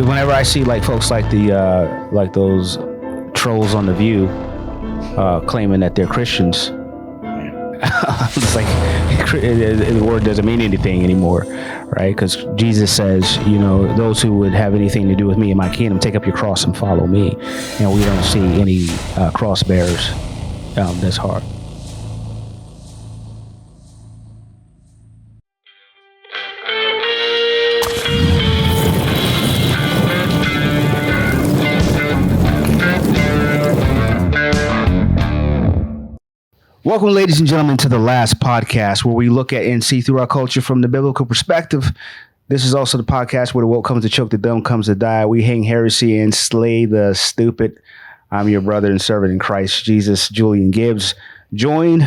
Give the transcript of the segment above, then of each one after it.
whenever I see like folks like like those trolls on The View claiming that they're Christians, it's like the word doesn't mean anything anymore, right? Because Jesus says, those who would have anything to do with me and my kingdom, take up your cross and follow me. And we don't see any cross bearers this hard. Welcome, ladies and gentlemen, to the L.A.S.T podcast, where we look at and see through our culture from the biblical perspective. This is also the podcast where the woke comes to choke, the dumb comes to die. We hang heresy and slay the stupid. I'm your brother and servant in Christ Jesus, Julian Gibbs, joined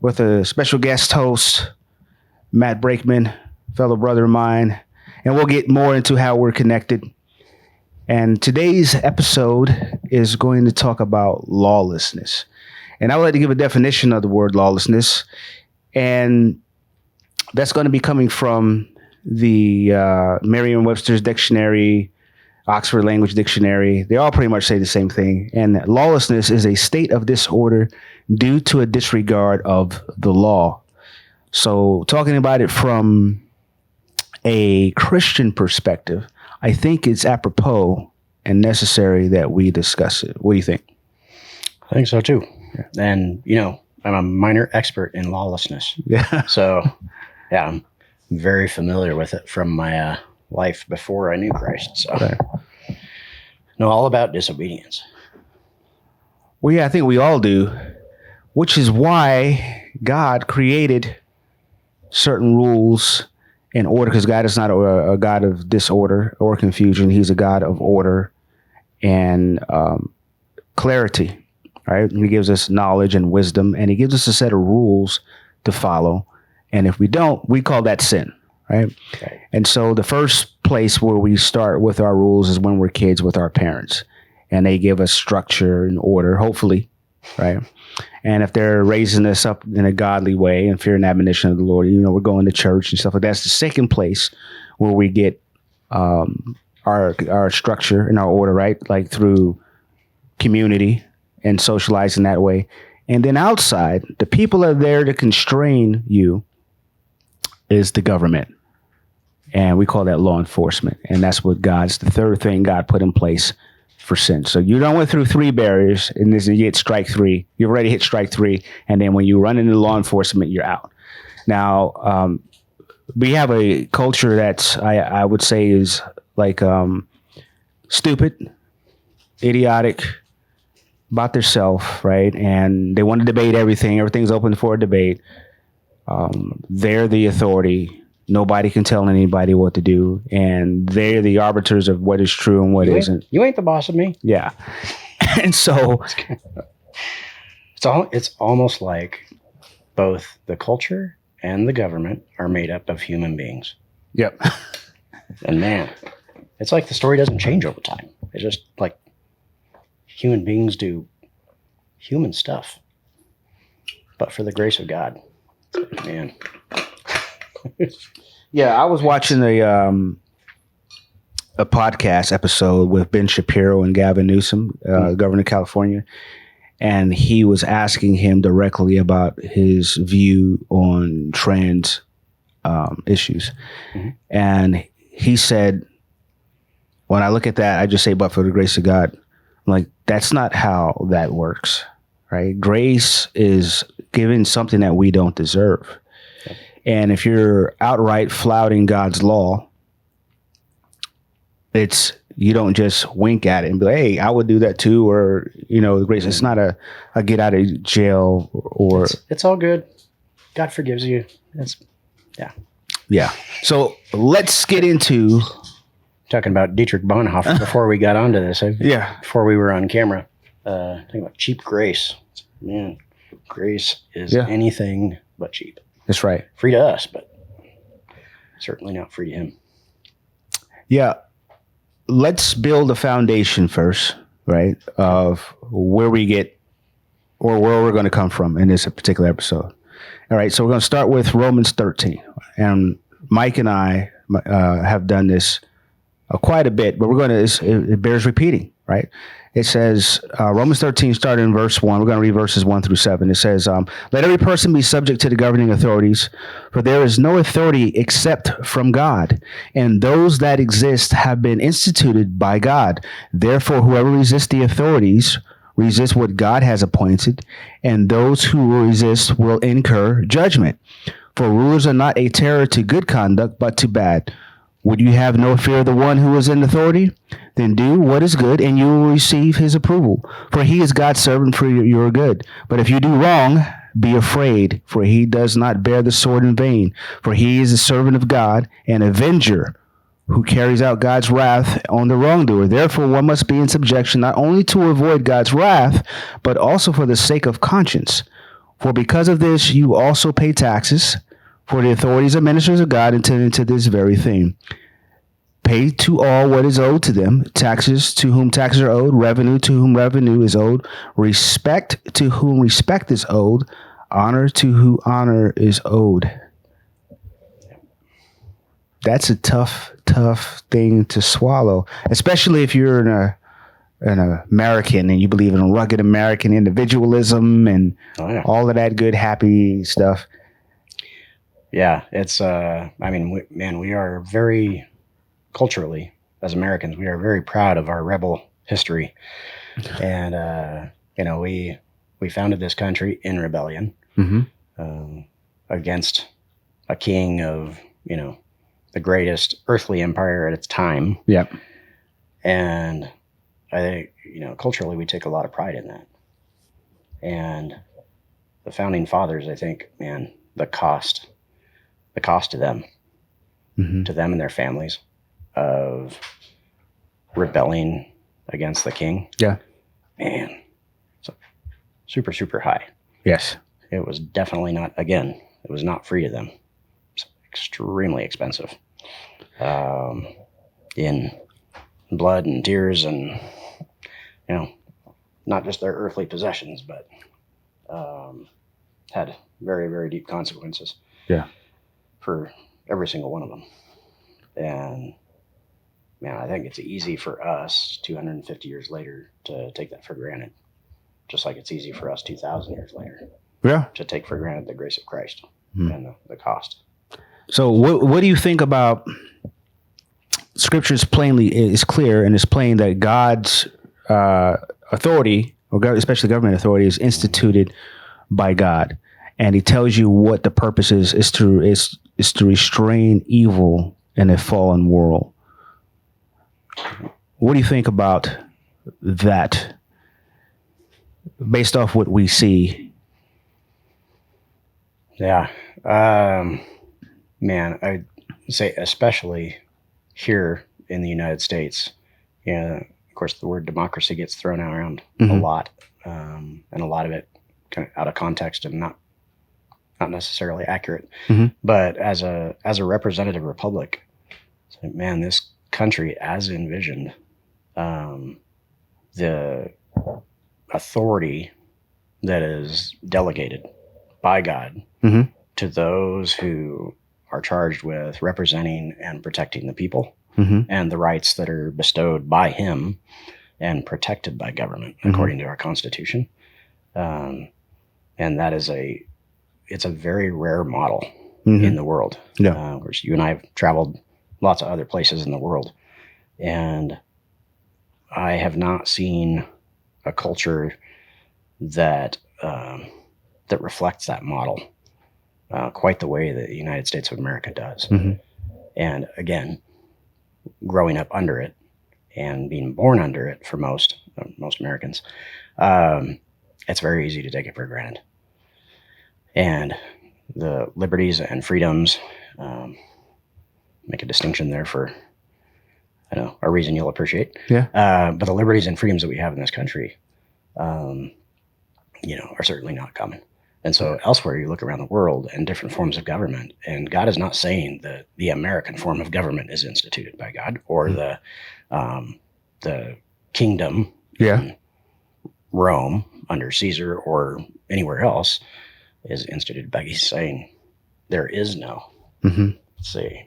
with a special guest host, Matt Brakeman, fellow brother of mine, and we'll get more into how we're connected. And today's episode is going to talk about lawlessness. And I would like to give a definition of the word lawlessness. And that's going to be coming from the Merriam-Webster's dictionary, Oxford Language Dictionary. They all pretty much say the same thing. And lawlessness is a state of disorder due to a disregard of the law. So talking about it from a Christian perspective, I think it's apropos and necessary that we discuss it. What do you think? I think so too. And, I'm a minor expert in lawlessness. Yeah. So, I'm very familiar with it from my life before I knew Christ. So, right. Know all about disobedience. Well, yeah, I think we all do, which is why God created certain rules and order, because God is not a God of disorder or confusion. He's a God of order and clarity. Right? He gives us knowledge and wisdom, and he gives us a set of rules to follow. And if we don't, we call that sin, right? Okay. And so the first place where we start with our rules is when we're kids with our parents, and they give us structure and order, hopefully, right? And if they're raising us up in a godly way and fear and admonition of the Lord, we're going to church and stuff like that. That's the second place where we get our structure and our order, right? Like through community and socializing that way. And then outside, the people that are there to constrain you is the government. And we call that law enforcement. And that's what the third thing God put in place for sin. So you don't went through three barriers, and then you hit strike three. You've already hit strike three. And then when you run into law enforcement, you're out. Now, we have a culture that's, I would say, is like stupid, idiotic, about themselves, right? And they want to debate everything. Everything's open for a debate. They're the authority. Nobody can tell anybody what to do. And they're the arbiters of what is true and what isn't. You ain't the boss of me. Yeah. And so it's almost like both the culture and the government are made up of human beings. Yep. And man, it's like the story doesn't change over time. It's just like human beings do human stuff, but for the grace of God, man. Yeah, I was watching a podcast episode with Ben Shapiro and Gavin Newsom, governor of California, and he was asking him directly about his view on trans issues, and he said, "When I look at that, I just say, but for the grace of God." Like, that's not how that works, right? Grace is giving something that we don't deserve. Okay. And if you're outright flouting God's law, you don't just wink at it and be like, hey, I would do that too. Or, grace, it's not a get out of jail or. It's all good. God forgives you. Yeah. So let's get into talking about Dietrich Bonhoeffer before we got onto this. Before we were on camera, talking about cheap grace. Man, grace is anything but cheap. That's right. Free to us, but certainly not free to him. Yeah. Let's build a foundation first, right, of where we get or where we're going to come from in this particular episode. All right. So we're going to start with Romans 13. And Mike and I have done this quite a bit, but it bears repeating, right? It says, Romans 13, starting in verse 1, we're going to read verses 1 through 7. It says, let every person be subject to the governing authorities, for there is no authority except from God, and those that exist have been instituted by God. Therefore, whoever resists the authorities resists what God has appointed, and those who resist will incur judgment. For rulers are not a terror to good conduct, but to bad. Would you have no fear of the one who is in authority? Then do what is good, and you will receive his approval. For he is God's servant for your good. But if you do wrong, be afraid, for he does not bear the sword in vain. For he is a servant of God, an avenger, who carries out God's wrath on the wrongdoer. Therefore, one must be in subjection, not only to avoid God's wrath, but also for the sake of conscience. For because of this, you also pay taxes. For the authorities are ministers of God, intended to this very thing. Pay to all what is owed to them, taxes to whom taxes are owed, revenue to whom revenue is owed, respect to whom respect is owed, honor to whom honor is owed. That's a tough thing to swallow, especially if you're an American and you believe in rugged American individualism and all of that good, happy stuff. Yeah, it's, I mean, we are very, culturally, as Americans, we are very proud of our rebel history. And, we founded this country in rebellion against a king of, the greatest earthly empire at its time. Yep. And I think, culturally, we take a lot of pride in that. And the founding fathers, I think, man, the cost to them, to them and their families of rebelling against the king. Yeah. Man, it's super, super high. Yes. It was definitely not, again, it was not free to them. It's extremely expensive. In blood and tears and, not just their earthly possessions, but had very, very deep consequences. Yeah. For every single one of them. And man, I think it's easy for us 250 years later to take that for granted. Just like it's easy for us 2,000 years later to take for granted the grace of Christ and the cost. So what do you think about Scripture's is clear and it's plain that God's authority, or especially government authority, is instituted by God. And he tells you what the purpose is to restrain evil in a fallen world. What do you think about that, based off what we see? Yeah. Man, I'd say especially here in the United States, of course, the word democracy gets thrown around a lot, and a lot of it kind of out of context and not necessarily accurate. But as a representative republic, man, this country as envisioned, the authority that is delegated by God to those who are charged with representing and protecting the people and the rights that are bestowed by him and protected by government according to our Constitution. And that is it's a very rare model in the world. Yeah. Of course, you and I have traveled lots of other places in the world, and I have not seen a culture that reflects that model quite the way that the United States of America does. And again, growing up under it and being born under it for most Americans, it's very easy to take it for granted. And the liberties and freedoms, make a distinction there for, a reason you'll appreciate. Yeah. But the liberties and freedoms that we have in this country, are certainly not common. And so elsewhere, you look around the world and different forms of government, and God is not saying that the American form of government is instituted by God, or the kingdom in Rome under Caesar or anywhere else is instituted by. He's saying there is no. Let's see.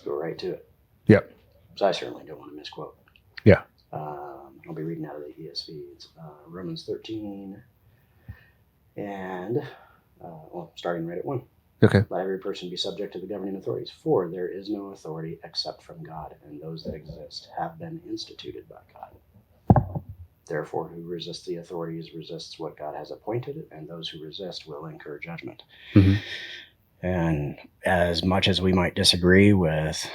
Let's go right to it. Yep. So I certainly don't want to misquote. Yeah. I'll be reading out of the ESV. It's Romans 13, and starting right at 1. Okay. Let every person be subject to the governing authorities, for there is no authority except from God, and those that exist have been instituted by God. Therefore, who resists the authorities resists what God has appointed, and those who resist will incur judgment. Mm-hmm. And as much as we might disagree with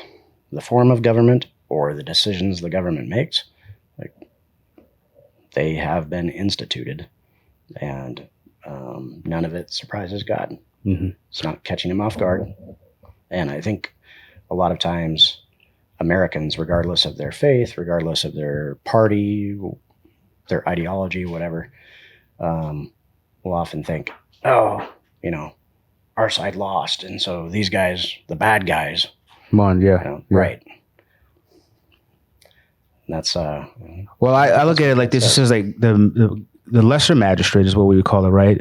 the form of government or the decisions the government makes, like, they have been instituted, and none of it surprises God. Mm-hmm. It's not catching him off guard. And I think a lot of times Americans, regardless of their faith, regardless of their party, their ideology, whatever, will often think, oh, our side lost. And so these guys, the bad guys. Come on, yeah. Yeah. Right. That's well, I look at it like this. It says like the lesser magistrate is what we would call it, right?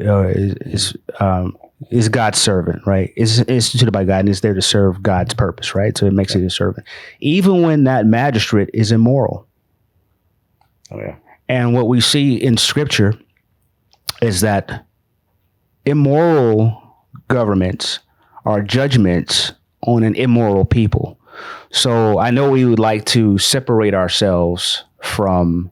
Is God's servant, right? Is instituted by God and is there to serve God's purpose, right? So it makes it a servant, even when that magistrate is immoral. Oh yeah. And what we see in Scripture is that immoral governments are judgments on an immoral people. So I know we would like to separate ourselves from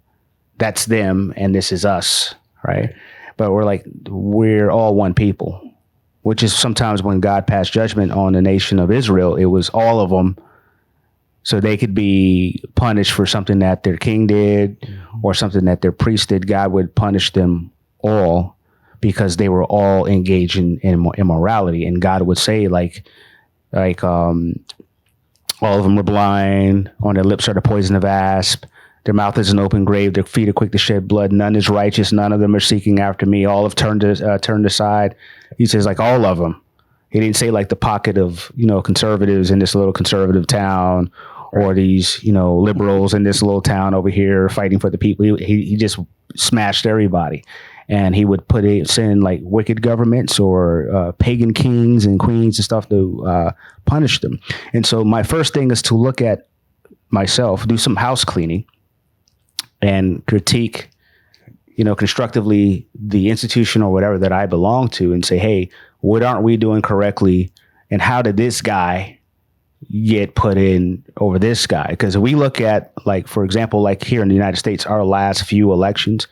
that's them and this is us, right? But we're all one people, which is sometimes when God passed judgment on the nation of Israel, it was all of them. So they could be punished for something that their king did or something that their priest did. God would punish them all because they were all engaged in immorality. And God would say all of them were blind, on their lips are the poison of asp, their mouth is an open grave, their feet are quick to shed blood, none is righteous, none of them are seeking after me, all have turned aside. He says all of them. He didn't say the pocket of, conservatives in this little conservative town, or these, liberals in this little town over here fighting for the people. He just smashed everybody. And he would send wicked governments or pagan kings and queens and stuff to punish them. And so my first thing is to look at myself, do some house cleaning, and critique, constructively the institution or whatever that I belong to, and say, hey, what aren't we doing correctly? And how did this guy get put in over this guy? Because if we look at, for example, here in the United States, our last few elections,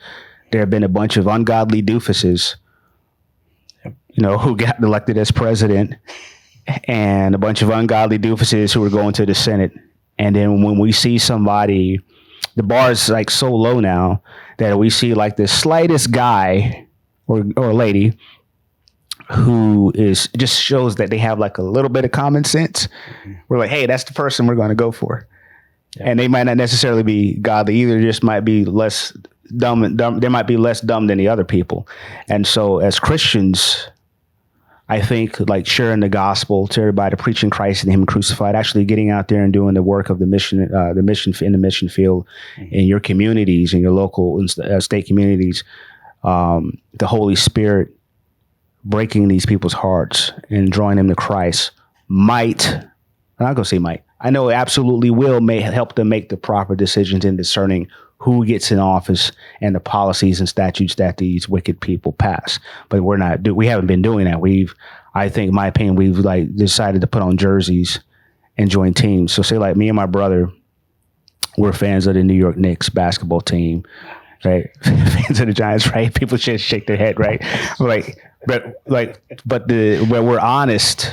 there have been a bunch of ungodly doofuses, who got elected as president, and a bunch of ungodly doofuses who were going to the Senate. And then when we see somebody, the bar is so low now that we see the slightest guy or lady who just shows that they have a little bit of common sense. Mm-hmm. We're like, hey, that's the person we're going to go for. Yeah. And they might not necessarily be godly either, just might be less dumb. They might be less dumb than the other people. And so as Christians, I think sharing the gospel to everybody, preaching Christ and him crucified, actually getting out there and doing the work of the mission in the mission field, mm-hmm. in your communities, in your local and state communities, the Holy Spirit breaking these people's hearts and drawing them to Christ might, I'm not going to say might, I know it absolutely will help them make the proper decisions in discerning who gets in office and the policies and statutes that these wicked people pass. But we haven't been doing that. I think, in my opinion, we've decided to put on jerseys and join teams. So say me and my brother, we're fans of the New York Knicks basketball team, right? Fans of the Giants, right? People should shake their head, right? But we're honest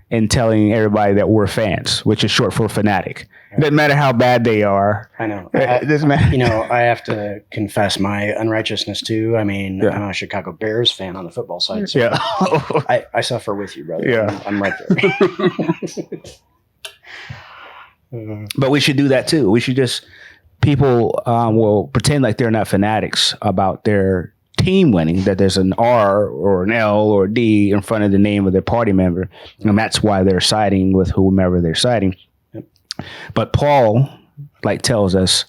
in telling everybody that we're fans, which is short for fanatic. It doesn't matter how bad they are. I know. It doesn't matter. I have to confess my unrighteousness too. I mean, yeah. I'm a Chicago Bears fan on the football side. So yeah. I suffer with you, brother. Yeah. I'm right there. But we should do that too. We should people will pretend like they're not fanatics about their team winning, that there's an R or an L or a D in front of the name of their party member. And that's why they're siding with whomever they're siding. Yep. But Paul tells us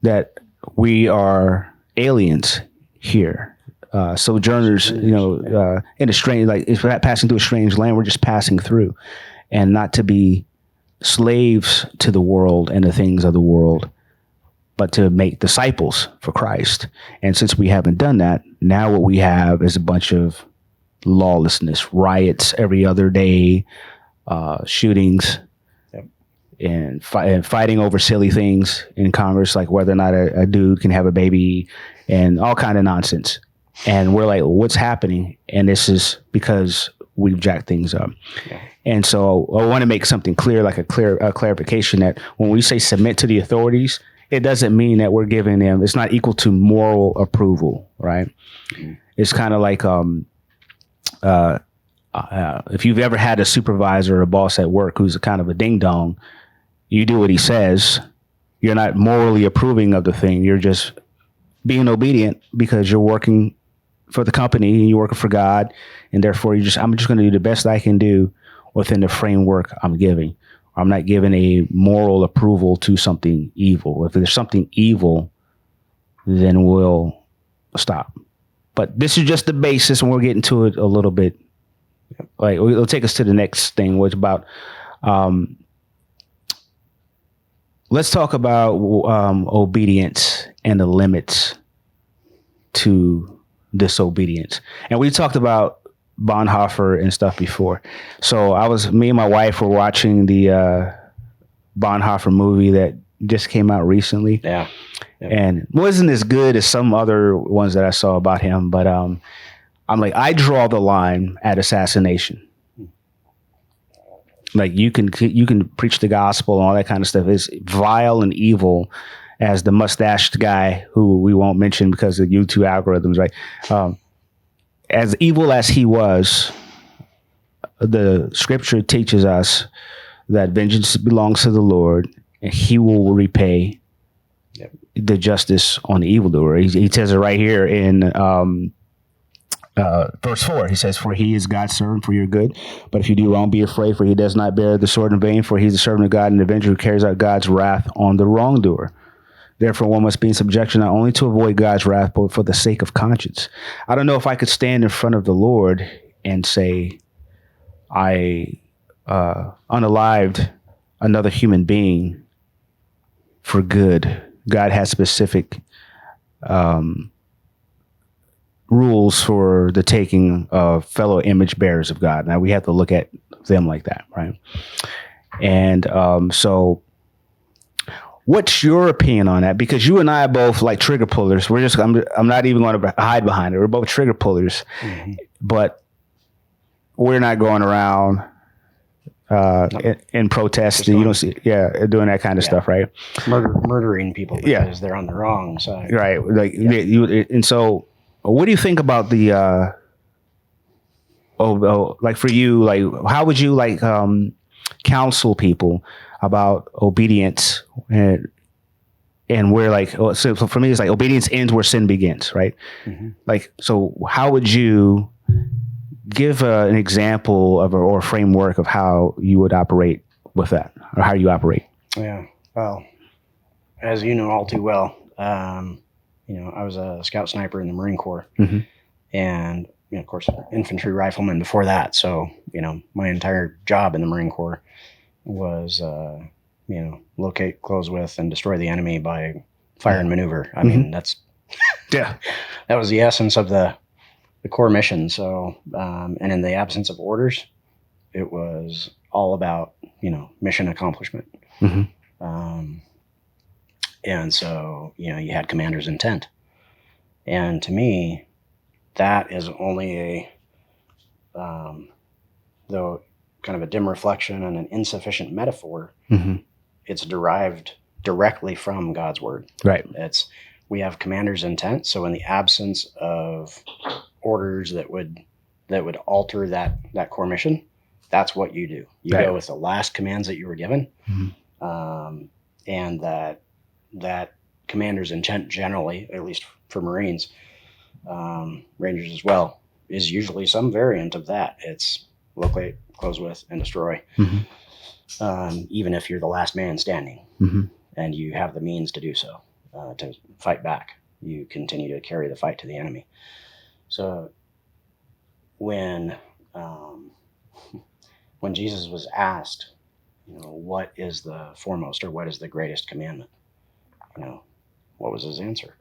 that we are aliens here. Sojourners, in a strange, if we're not passing through a strange land, we're just passing through, and not to be slaves to the world and the things of the world, but to make disciples for Christ. And since we haven't done that, now what we have is a bunch of lawlessness, riots every other day, shootings, and fighting over silly things in Congress, like whether or not a dude can have a baby and all kind of nonsense. And we're like, what's happening? And this is because we've jacked things up. Yeah. And so I want to make something clear, like a clarification, that when we say submit to the authorities, it doesn't mean that we're giving them, it's not equal to moral approval, right? Mm-hmm. It's kind of like if you've ever had a supervisor or a boss at work who's a kind of a ding dong, you do what he says. You're not morally approving of the thing. You're just being obedient because you're working for the company and you're working for God. And therefore I'm just going to do the best I can do within the framework I'm giving. I'm not giving a moral approval to something evil. If there's something evil, then we'll stop. But this is just the basis, and we'll get into it a little bit. Like, it'll take us to the next thing, which about, let's talk about obedience and the limits to disobedience. And we talked about Bonhoeffer and stuff before. So me and my wife were watching the Bonhoeffer movie that just came out recently. Yeah. And wasn't as good as some other ones that I saw about him. But I'm like, I draw the line at assassination. Like you can preach the gospel and all that kind of stuff. It's vile and evil as the mustached guy who we won't mention because of YouTube algorithms, right? As evil as he was, the scripture teaches us that vengeance belongs to the Lord and he will repay the justice on the evildoer. He says it right here in verse 4. He says, "For he is God's servant for your good. But if you do wrong, be afraid, for he does not bear the sword in vain, for he is the servant of God and the avenger who carries out God's wrath on the wrongdoer. Therefore, one must be in subjection not only to avoid God's wrath, but for the sake of conscience." I don't know if I could stand in front of the Lord and say, I unalived another human being for good. God has specific rules for the taking of fellow image bearers of God. Now we have to look at them like that, right? And so what's your opinion on that? Because you and I are both like trigger pullers. I'm not even going to hide behind it. We're both trigger pullers, but we're not going around in protest. You don't see, doing that kind of stuff, right? Murdering people because they're on the wrong side, right? Like and so, what do you think about the? Like for you, like how would you like counsel people about obedience and where like so for me it's like obedience ends where sin begins, right? Mm-hmm. Like, so how would you give an example of or a framework of how you would operate with that, or how you operate? Yeah, well, as you know all too well, I was a scout sniper in the Marine Corps, mm-hmm. and of course, infantry rifleman before that. So, my entire job in the Marine Corps was, locate, close with, and destroy the enemy by fire and maneuver. I mean, that was the essence of the core mission. So, and in the absence of orders, it was all about, mission accomplishment. Mm-hmm. And so, you had commander's intent. And to me, that is only though kind of a dim reflection and an insufficient metaphor. Mm-hmm. It's derived directly from God's word. Right. We have commander's intent. So in the absence of orders that would alter that core mission, that's what you do. You go with the last commands that you were given. Mm-hmm. And that commander's intent generally, at least for Marines, Rangers as well, is usually some variant of that. It's locate, close with, and destroy. Mm-hmm. Even if you're the last man standing, mm-hmm. and you have the means to do so, to fight back, you continue to carry the fight to the enemy. So when Jesus was asked, what is the foremost or what is the greatest commandment? What was his answer?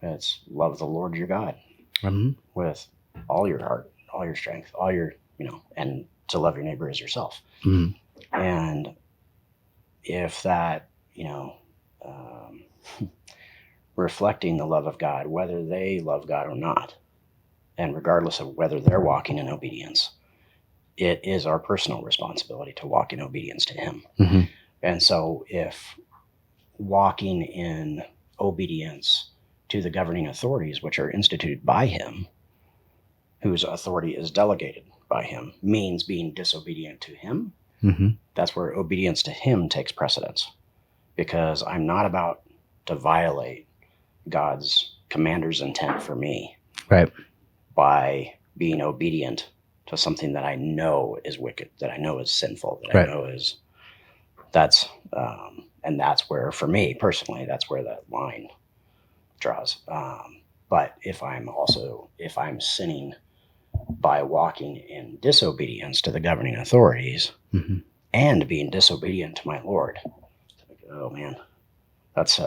It's love the Lord your God with all your heart, all your strength, all your, and to love your neighbor as yourself. And if that, reflecting the love of God, whether they love God or not, and regardless of whether they're walking in obedience, it is our personal responsibility to walk in obedience to Him. And so if walking in obedience to the governing authorities, which are instituted by Him, whose authority is delegated by Him, means being disobedient to Him, that's where obedience to Him takes precedence. Because I'm not about to violate God's commander's intent for me by being obedient to something that I know is wicked, that I know is sinful, that I know is, and that's where, for me personally, that's where that line draws. But if I'm sinning by walking in disobedience to the governing authorities and being disobedient to my Lord, oh man, that's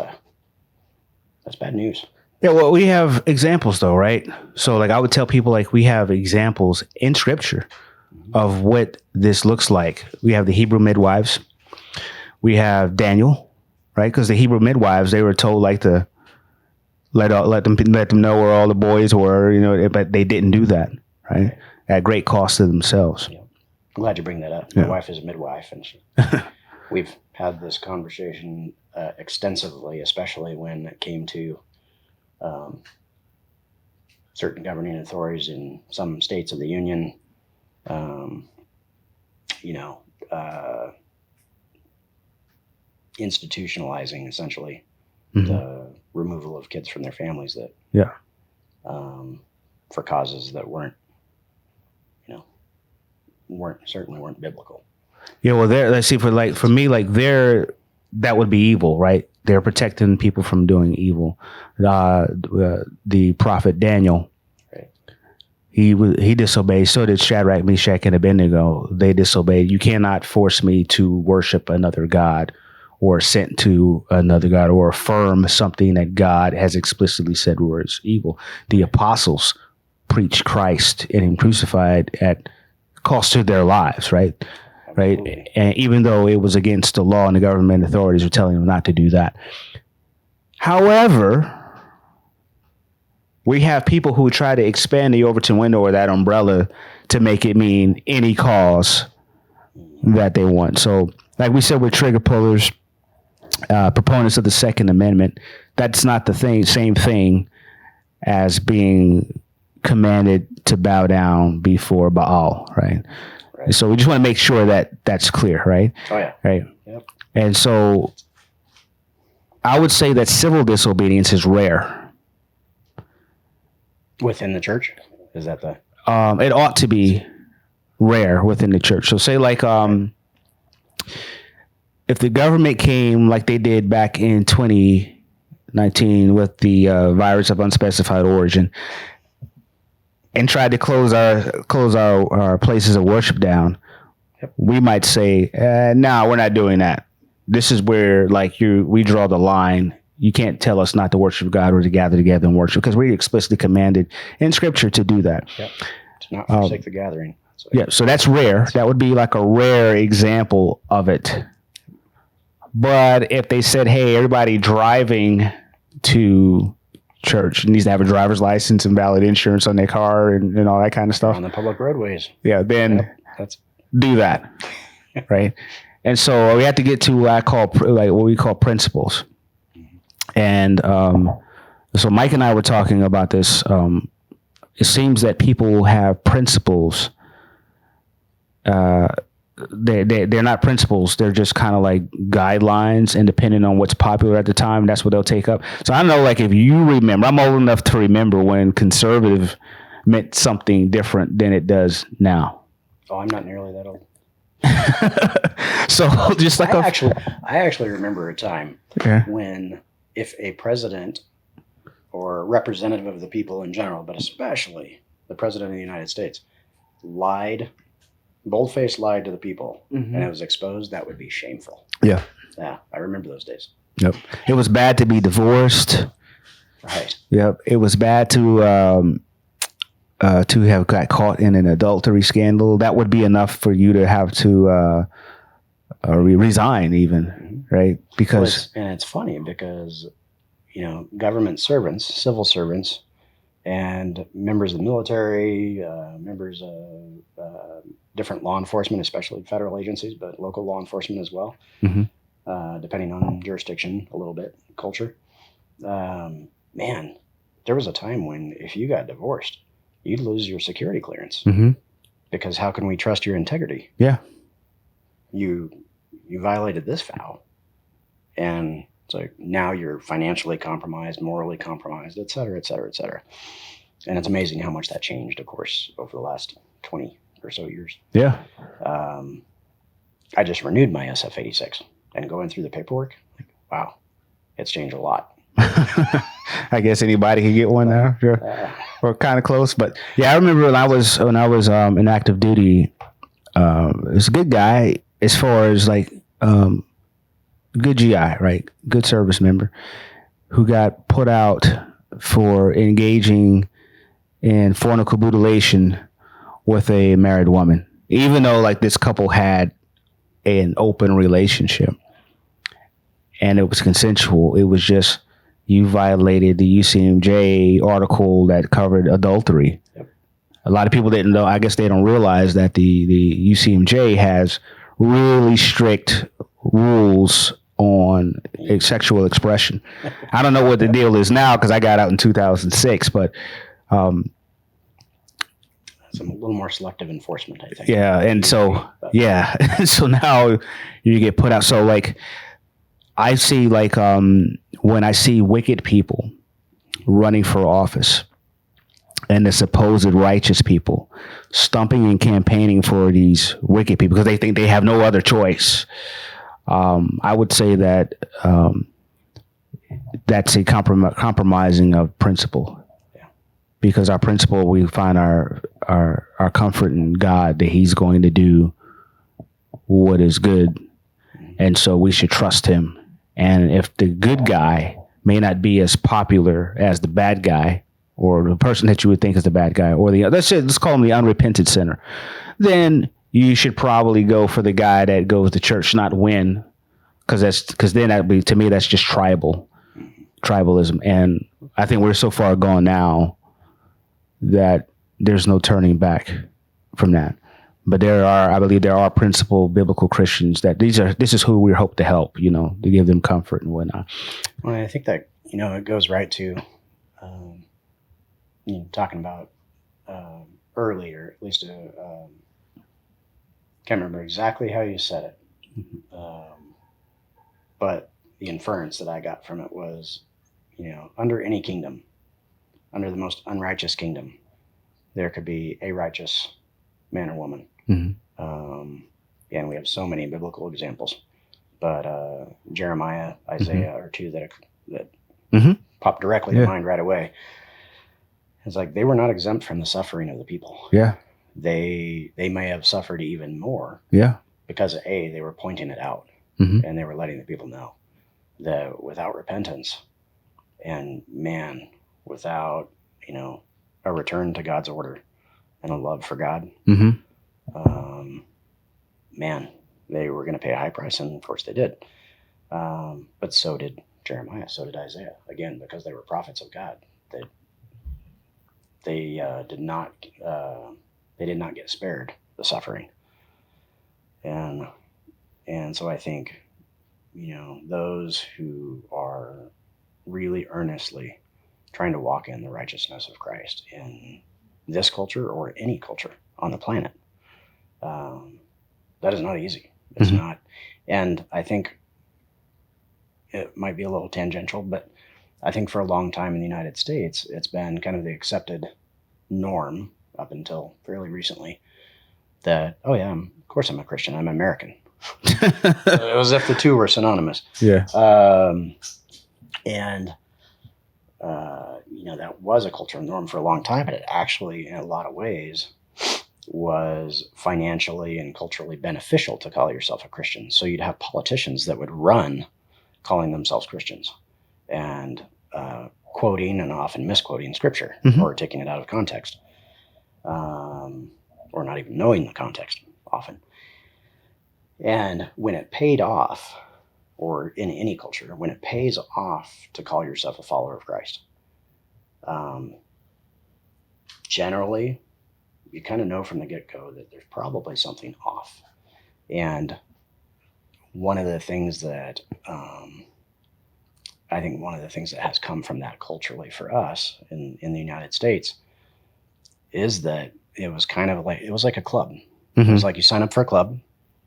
bad news. Yeah, well, we have examples though, right? So like I would tell people, like, we have examples in scripture of what this looks like. We have the Hebrew midwives. We have Daniel, right? Because the Hebrew midwives, they were told like to let them know where all the boys were, but they didn't do that, right? At great cost to themselves. Yeah. I'm glad you bring that up. My wife is a midwife, and we've had this conversation extensively, especially when it came to certain governing authorities in some states of the Union, institutionalizing essentially the removal of kids from their families that, for causes that certainly weren't biblical. Yeah, well, let's see, for me, that would be evil, right? They're protecting people from doing evil. The prophet Daniel, he disobeyed. So did Shadrach, Meshach, and Abednego. They disobeyed. You cannot force me to worship another god, or assent to another god, or affirm something that God has explicitly said was evil. The apostles preached Christ and Him crucified at cost to their lives, right? Right. And even though it was against the law and the government authorities were telling them not to do that. However, we have people who try to expand the Overton window or that umbrella to make it mean any cause that they want. So like we said, with trigger pullers, proponents of the Second Amendment, that's not the same thing as being commanded to bow down before Baal, right? So we just want to make sure that that's clear, right? Oh, yeah. Right. Yep. And so I would say that civil disobedience is rare. Within the church? Is that the... It ought to be rare within the church. So say like if the government came like they did back in 2019 with the virus of unspecified origin and tried to close our places of worship down, we might say, no, we're not doing that. This is where we draw the line. You can't tell us not to worship God or to gather together and worship, because we explicitly commanded in Scripture to do that. Yep. To not forsake the gathering. So that's rare. That would be like a rare example of it. But if they said, hey, everybody driving to church needs to have a driver's license and valid insurance on their car and all that kind of stuff. On the public roadways. Yeah, then do that. Right. And so we have to get to what we call principles. And so Mike and I were talking about this. It seems that people have principles. They're not principles. They're just kind of like guidelines, and depending on what's popular at the time, that's what they'll take up. So I don't know, like if you remember, I'm old enough to remember when conservative meant something different than it does now. Oh, I'm not nearly that old. So just like I actually remember a time when if a president or representative of the people in general, but especially the president of the United States, lied bold-faced lied to the people, Mhm. and it was exposed, that would be shameful. Yeah. Yeah, I remember those days. Yep. It was bad to be divorced. Right. Yep. It was bad to have got caught in an adultery scandal. That would be enough for you to have to resign, even, right? Because it's funny because, government servants, civil servants, and members of the military, members of different law enforcement, especially federal agencies, but local law enforcement as well, Mhm. Depending on jurisdiction, a little bit, culture. Man, there was a time when if you got divorced, you'd lose your security clearance. Mhm. Because how can we trust your integrity? Yeah. You violated this vow, and it's like now you're financially compromised, morally compromised, et cetera, et cetera, et cetera. And it's amazing how much that changed, of course, over the last 20 or so years. Yeah. I just renewed my SF-86, and going through the paperwork, like, wow, it's changed a lot. I guess anybody can get one now. Sure. We're kind of close, but yeah, I remember when I was in active duty. It was a good guy as far as like good GI, right? Good service member who got put out for engaging in fornical mutilation with a married woman, even though like this couple had an open relationship and it was consensual. It was just you violated the UCMJ article that covered adultery. Yep. A lot of people didn't know. I guess they don't realize that the UCMJ has really strict rules on sexual expression. I don't know what the deal is now because I got out in 2006, but some a little more selective enforcement, I think. yeah, and so yeah, so now you get put out. So like, I see like when I see wicked people running for office and the supposed righteous people stumping and campaigning for these wicked people because they think they have no other choice. I would say that that's a compromising of principle. Yeah. Because our principle, we find our comfort in God that He's going to do what is good, and so we should trust Him. And if the good guy may not be as popular as the bad guy, or the person that you would think is the bad guy, or let's call him the unrepentant sinner, then you should probably go for the guy that goes to church, not win, because then that'd be, to me, that's just tribalism. And I think we're so far gone now that there's no turning back from that. But I believe there are principled biblical Christians that this is who we hope to help, to give them comfort and whatnot. Well, I think that, it goes right to talking about earlier, at least can't remember exactly how you said it. But the inference that I got from it was, under any kingdom, under the most unrighteous kingdom, there could be a righteous man or woman. Mm-hmm. And we have so many biblical examples, but Jeremiah, Isaiah are two that mm-hmm. pop directly to mind right away. It's like they were not exempt from the suffering of the people. Yeah. They may have suffered even more. Yeah. Because they were pointing it out, mm-hmm. and they were letting the people know that without repentance and without, a return to God's order and a love for God, mm-hmm. They were going to pay a high price, and of course they did. But so did Jeremiah, so did Isaiah, again, because they were prophets of God. They did not get spared the suffering. And so I think, those who are really earnestly trying to walk in the righteousness of Christ in this culture or any culture on the planet, that is not easy. It's mm-hmm. not. And I think it might be a little tangential, but I think for a long time in the United States, it's been kind of the accepted norm up until fairly recently that, of course I'm a Christian, I'm American. As if the two were synonymous. Yeah. That was a cultural norm for a long time, but it actually, in a lot of ways, was financially and culturally beneficial to call yourself a Christian. So you'd have politicians that would run calling themselves Christians and quoting and often misquoting scripture or taking it out of context, or not even knowing the context often. And when it paid off, or in any culture, when it pays off to call yourself a follower of Christ, generally, you kind of know from the get-go that there's probably something off. And one of the things that I think one of the things that has come from that culturally for us in the United States is that it was kind of like, it was like a club. It was like you sign up for a club,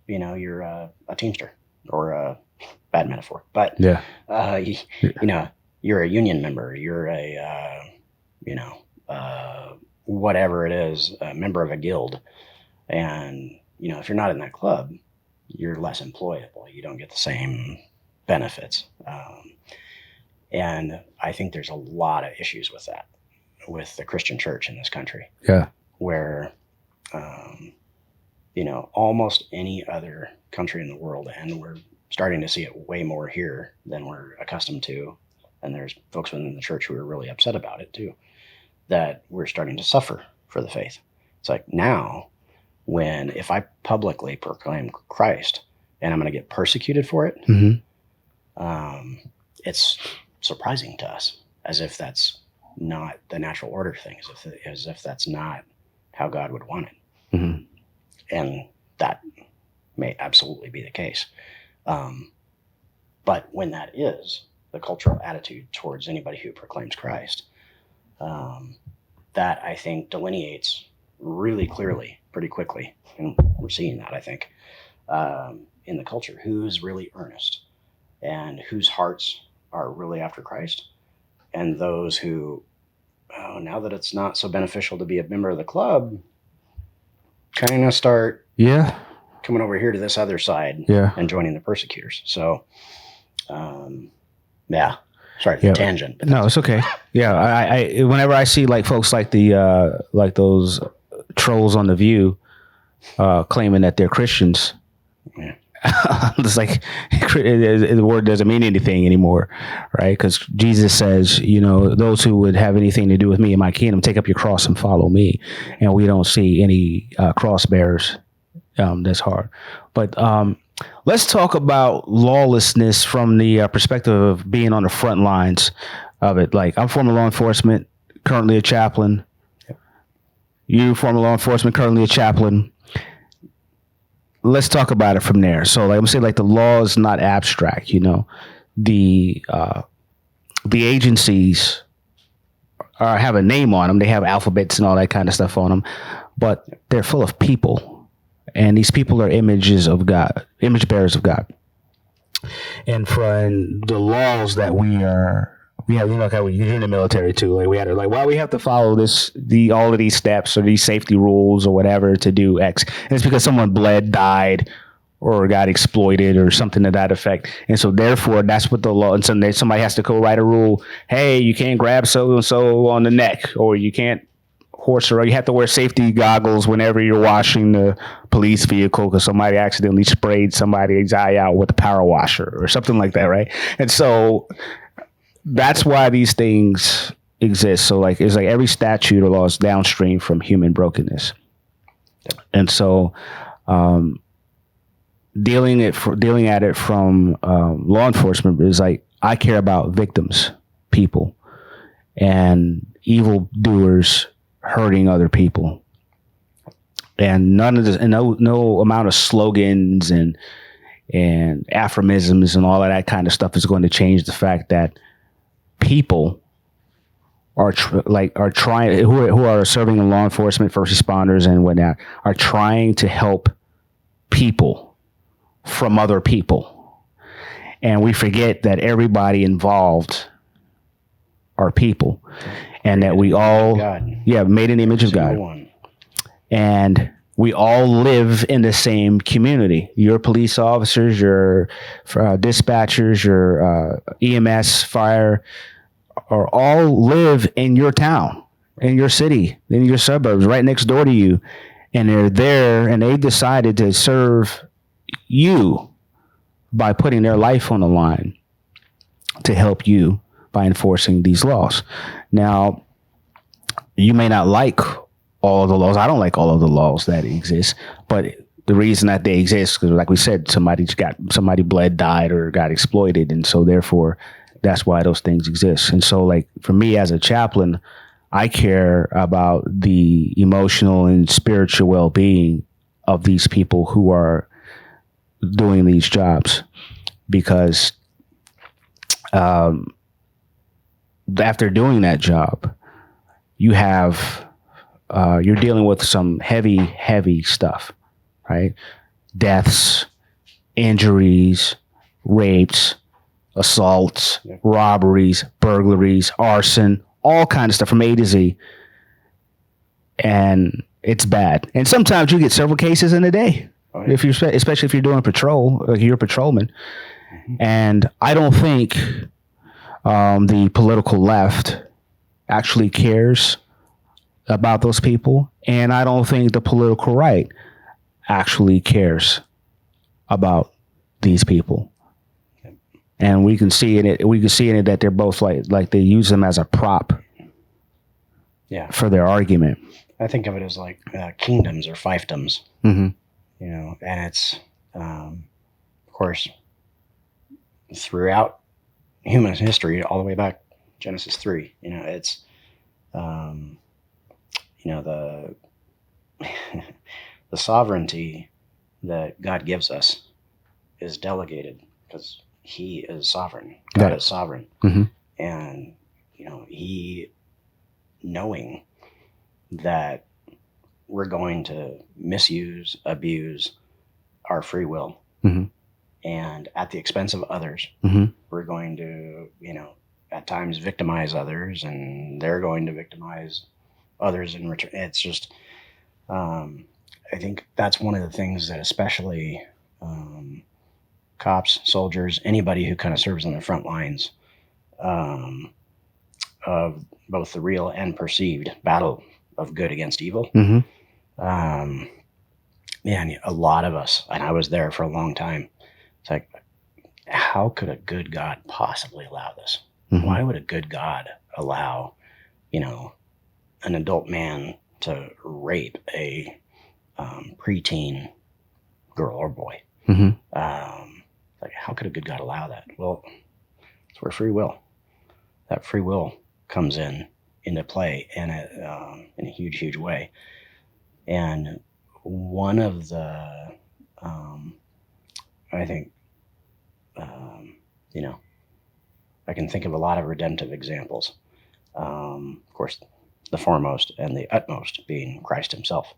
you know, you're a Teamster, or a bad metaphor, but you know, you're a union member, you're a, whatever it is, a member of a guild. And, you know, if you're not in that club, you're less employable. You don't get the same benefits. And I think there's a lot of issues with that, with the Christian church in this country. Yeah. Where, you know, almost any other country in the world, and we're starting to see it way more here than we're accustomed to. And there's folks within the church who are really upset about it too, that we're starting to suffer for the faith. It's like now, if I publicly proclaim Christ and I'm going to get persecuted for it, it's surprising to us, as if that's not the natural order thing, as if that's not how God would want it. And that may absolutely be the case. But when that is the cultural attitude towards anybody who proclaims Christ, that I think delineates really clearly, pretty quickly, and we're seeing that, I think, in the culture, who's really earnest and whose hearts are really after Christ, and those who, now that it's not so beneficial to be a member of the club, kind of start coming over here to this other side and joining the persecutors. So, sorry, tangent. But no, it's okay. Yeah, I whenever I see like folks like the like those trolls on The View claiming that they're Christians, it's like the word doesn't mean anything anymore, right? Because Jesus says, you know, those who would have anything to do with me and my kingdom, take up your cross and follow me. And we don't see any cross bearers. That's hard. But let's talk about lawlessness from the perspective of being on the front lines of it. Like, I'm former law enforcement, currently a chaplain. You former law enforcement, currently a chaplain. Let's talk about it from there. So, like I'm saying, like the law is not abstract. You know, the agencies have a name on them. They have alphabets and all that kind of stuff on them, but they're full of people, and these people are images of God, image bearers of God. And from the laws that we have, you know, like you're in the military too. Like we had to, like, well, we have to follow all of these steps or these safety rules or whatever to do X. And it's because someone bled, died, or got exploited or something to that effect. And so therefore that's what the law, and so somebody has to go write a rule. Hey, you can't grab so-and-so on the neck, or you can't horse, or you have to wear safety goggles whenever you're washing the police vehicle because somebody accidentally sprayed somebody's eye out with a power washer or something like that, right? And so that's why these things exist. So like, it's like every statute or law is downstream from human brokenness. And so dealing at it from law enforcement is like, I care about victims, people, and evildoers hurting other people. And none of this, and no amount of slogans and aphorisms and all of that kind of stuff is going to change the fact that people are trying, who are serving in law enforcement, first responders and whatnot, are trying to help people from other people. And we forget that everybody involved are people, and that we all, made in the image of God. And we all live in the same community. Your police officers, your dispatchers, your EMS, fire, or all live in your town, in your city, in your suburbs, right next door to you. and they're there and they decided to serve you by putting their life on the line to help you by enforcing these laws. Now, you may not like all of the laws. I don't like all of the laws that exist, but the reason that they exist, because like we said, somebody bled, died, or got exploited. And so therefore, that's why those things exist. And so like for me as a chaplain, I care about the emotional and spiritual well-being of these people who are doing these jobs, because after doing that job, you're dealing with some heavy stuff, right? Deaths, injuries, rapes, assaults, robberies, burglaries, arson, all kinds of stuff from A to Z. And it's bad. And sometimes you get several cases in a day. Oh, yeah. Especially if you're doing patrol, like you're a patrolman. Mm-hmm. And I don't think the political left actually cares about those people. And I don't think the political right actually cares about these people. And we can see in it that they're both like they use them as a prop, for their argument. I think of it as like kingdoms or fiefdoms, mm-hmm. And it's of course throughout human history, all the way back Genesis 3. It's the the sovereignty that God gives us is delegated because He is sovereign. God is sovereign. Mm-hmm. And, He, knowing that we're going to misuse, abuse our free will, mm-hmm. and at the expense of others, mm-hmm. we're going to, at times victimize others, and they're going to victimize others in return. It's just, I think that's one of the things that especially cops, soldiers, anybody who kind of serves on the front lines of both the real and perceived battle of good against evil. Mm-hmm. Man, a lot of us, and I was there for a long time, it's like, how could a good God possibly allow this? Mm-hmm. Why would a good God allow, an adult man to rape a preteen girl or boy? Mm-hmm. Like, how could a good God allow that? Well, it's where that free will comes into play in a huge way. And one of the, I think, I can think of a lot of redemptive examples. Of course, the foremost and the utmost being Christ Himself.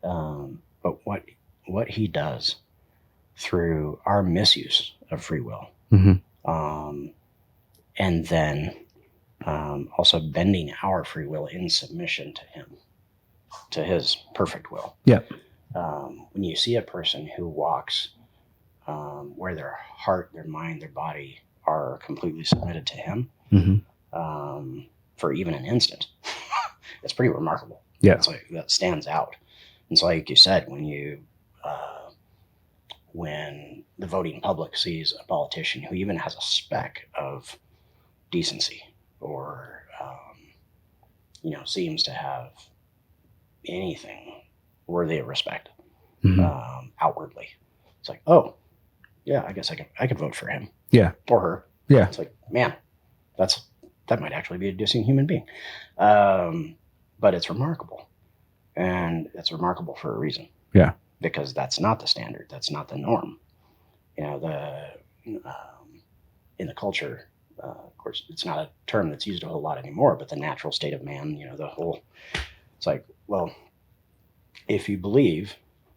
But what He does through our misuse of free will, mm-hmm. And then also bending our free will in submission to Him, to His perfect will. Yeah. When you see a person who walks where their heart, their mind, their body are completely submitted to Him, mm-hmm. For even an instant, it's pretty remarkable. Yeah. It's like that stands out. And so, like you said, when the voting public sees a politician who even has a speck of decency or, seems to have anything worthy of respect, mm-hmm. Outwardly, it's like, oh, yeah, I guess I could vote for him. Yeah. Or her. Yeah. It's like, man, that might actually be a decent human being. But it's remarkable. And it's remarkable for a reason. Yeah. Because that's not the standard. That's not the norm. In the culture, of course, it's not a term that's used a whole lot anymore, but the natural state of man, it's like, well, if you believe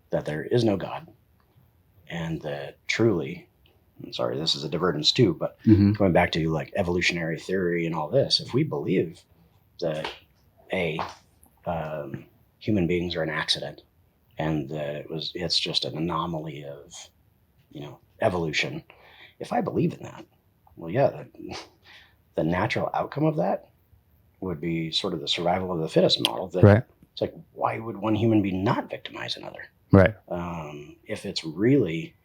that there is no God and that truly, I'm sorry, this is a divergence too, but mm-hmm. going back to like evolutionary theory and all this, if we believe that human beings are an accident and that it's just an anomaly of, evolution. If I believe in that, well, yeah, the natural outcome of that would be sort of the survival of the fittest model that right. It's like, why would one human being not victimize another? Right. If it's really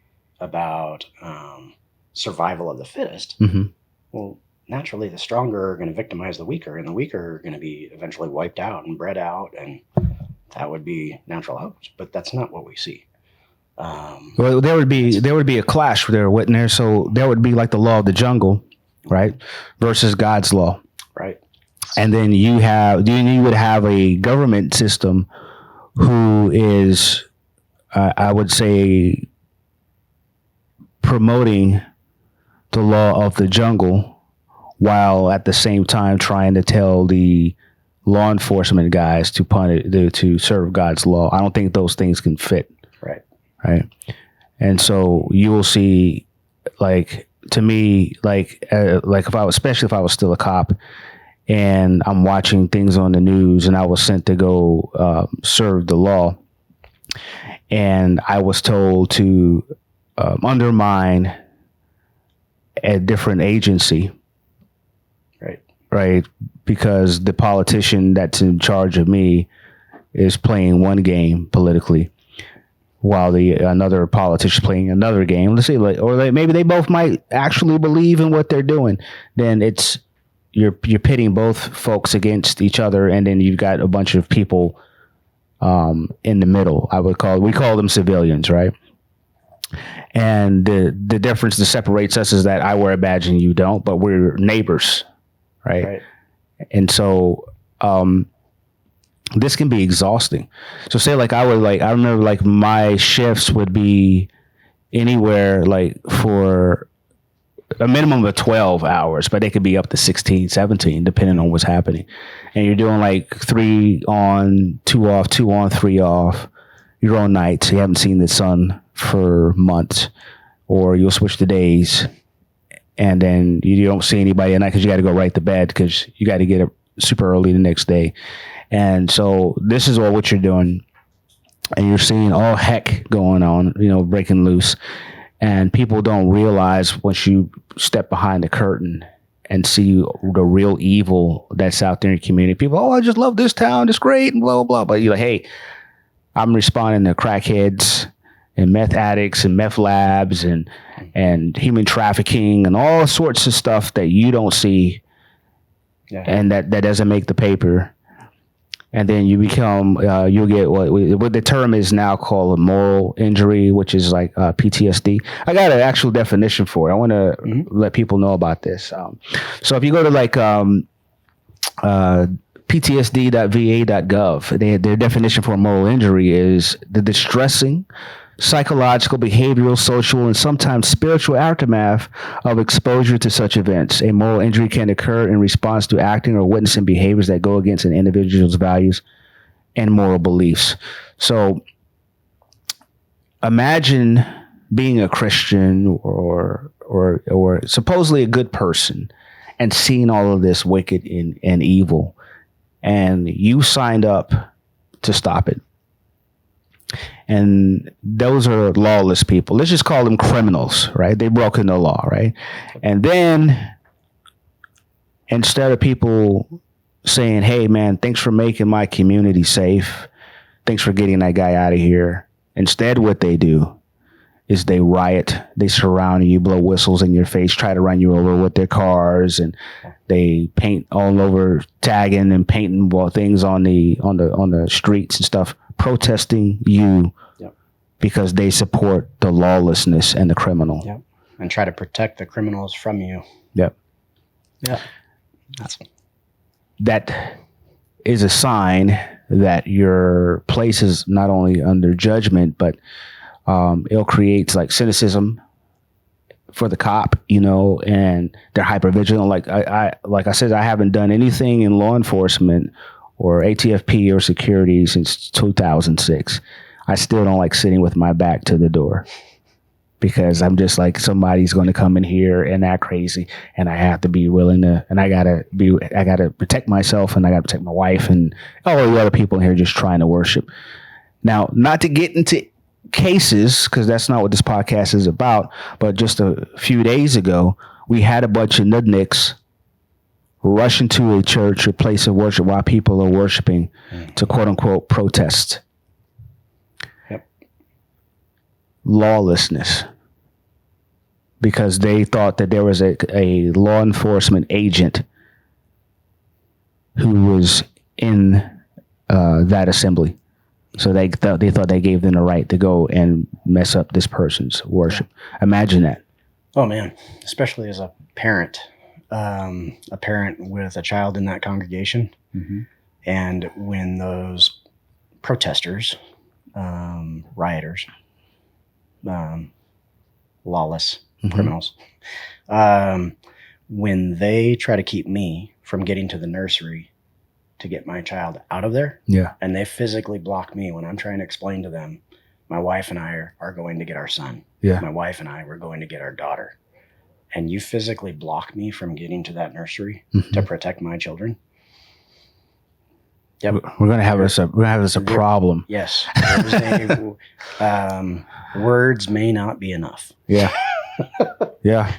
about survival of the fittest, well, naturally the stronger are going to victimize the weaker, and the weaker are going to be eventually wiped out and bred out, and that would be natural outcomes. But that's not what we see. Well, there would be a clash there, wouldn't there? So there would be like the law of the jungle, right, versus God's law, right? And then you would have a government system who is, I would say, promoting the law of the jungle while at the same time trying to tell the law enforcement guys to serve God's law. I don't think those things can fit. Right. And so you will see, like, to me, like if I was still a cop and I'm watching things on the news and I was sent to go serve the law, and I was told to undermine a different agency. Right. Because the politician that's in charge of me is playing one game politically, while another politician playing another game. Let's say, maybe they both might actually believe in what they're doing. Then you're pitting both folks against each other, and then you've got a bunch of people in the middle. We call them civilians, right? And the difference that separates us is that I wear a badge and you don't, but we're neighbors, right? And so this can be exhausting. So say I remember my shifts would be anywhere for a minimum of 12 hours, but they could be up to 16, 17, depending on what's happening. And you're doing 3 on, 2 off, 2 on, 3 off. You're on nights. You haven't seen the sun for months, or you'll switch the days, and then you don't see anybody at night because you got to go right to bed because you got to get up super early the next day. And so this is all what you're doing, and you're seeing all heck going on, breaking loose. And people don't realize once you step behind the curtain and see the real evil that's out there in your community. People, I just love this town, it's great, and blah, blah, blah. But you're like, hey, I'm responding to crackheads and meth addicts and meth labs and human trafficking and all sorts of stuff that you don't see, and that doesn't make the paper. And then you become, you'll get what the term is now called a moral injury, which is like PTSD. I got an actual definition for it. I want to let people know about this. So if you go to ptsd.va.gov, their definition for a moral injury is the distressing psychological, behavioral, social, and sometimes spiritual aftermath of exposure to such events. A moral injury can occur in response to acting or witnessing behaviors that go against an individual's values and moral beliefs. So imagine being a Christian or supposedly a good person and seeing all of this wicked and evil, and you signed up to stop it. And those are lawless people. Let's just call them criminals, right? They've broken the law, right? And then instead of people saying, hey, man, thanks for making my community safe, thanks for getting that guy out of here, instead what they do is they riot. They surround you, blow whistles in your face, try to run you over with their cars, and they paint all over, tagging and painting things on the streets and stuff, protesting you because they support the lawlessness and the criminal. Yep. And try to protect the criminals from you. Yep. Yeah. That is a sign that your place is not only under judgment, but it'll create cynicism for the cop, and they're hyper vigilant. Like I said, I haven't done anything in law enforcement or ATFP or security since 2006. I still don't like sitting with my back to the door because I'm just like, somebody's going to come in here and act crazy, and I have to be willing to, and I gotta protect myself, and I gotta protect my wife and all the other people in here just trying to worship. Now, not to get into cases, because that's not what this podcast is about, but just a few days ago, we had a bunch of nudniks rush into a church or place of worship while people are worshiping to quote unquote protest. Yep. Lawlessness. Because they thought that there was a law enforcement agent who was in that assembly. So they thought they gave them the right to go and mess up this person's worship. Yeah. Imagine that. Oh man, especially as a parent with a child in that congregation. Mm-hmm. And when those protesters, rioters, lawless criminals, when they try to keep me from getting to the nursery to get my child out of there, and they physically block me when I'm trying to explain to them, my wife and I are going to get our son. Yeah. My wife and I were going to get our daughter. And you physically block me from getting to that nursery to protect my children. Yep. We're gonna have us a problem. Yes. Words may not be enough. Yeah. Yeah.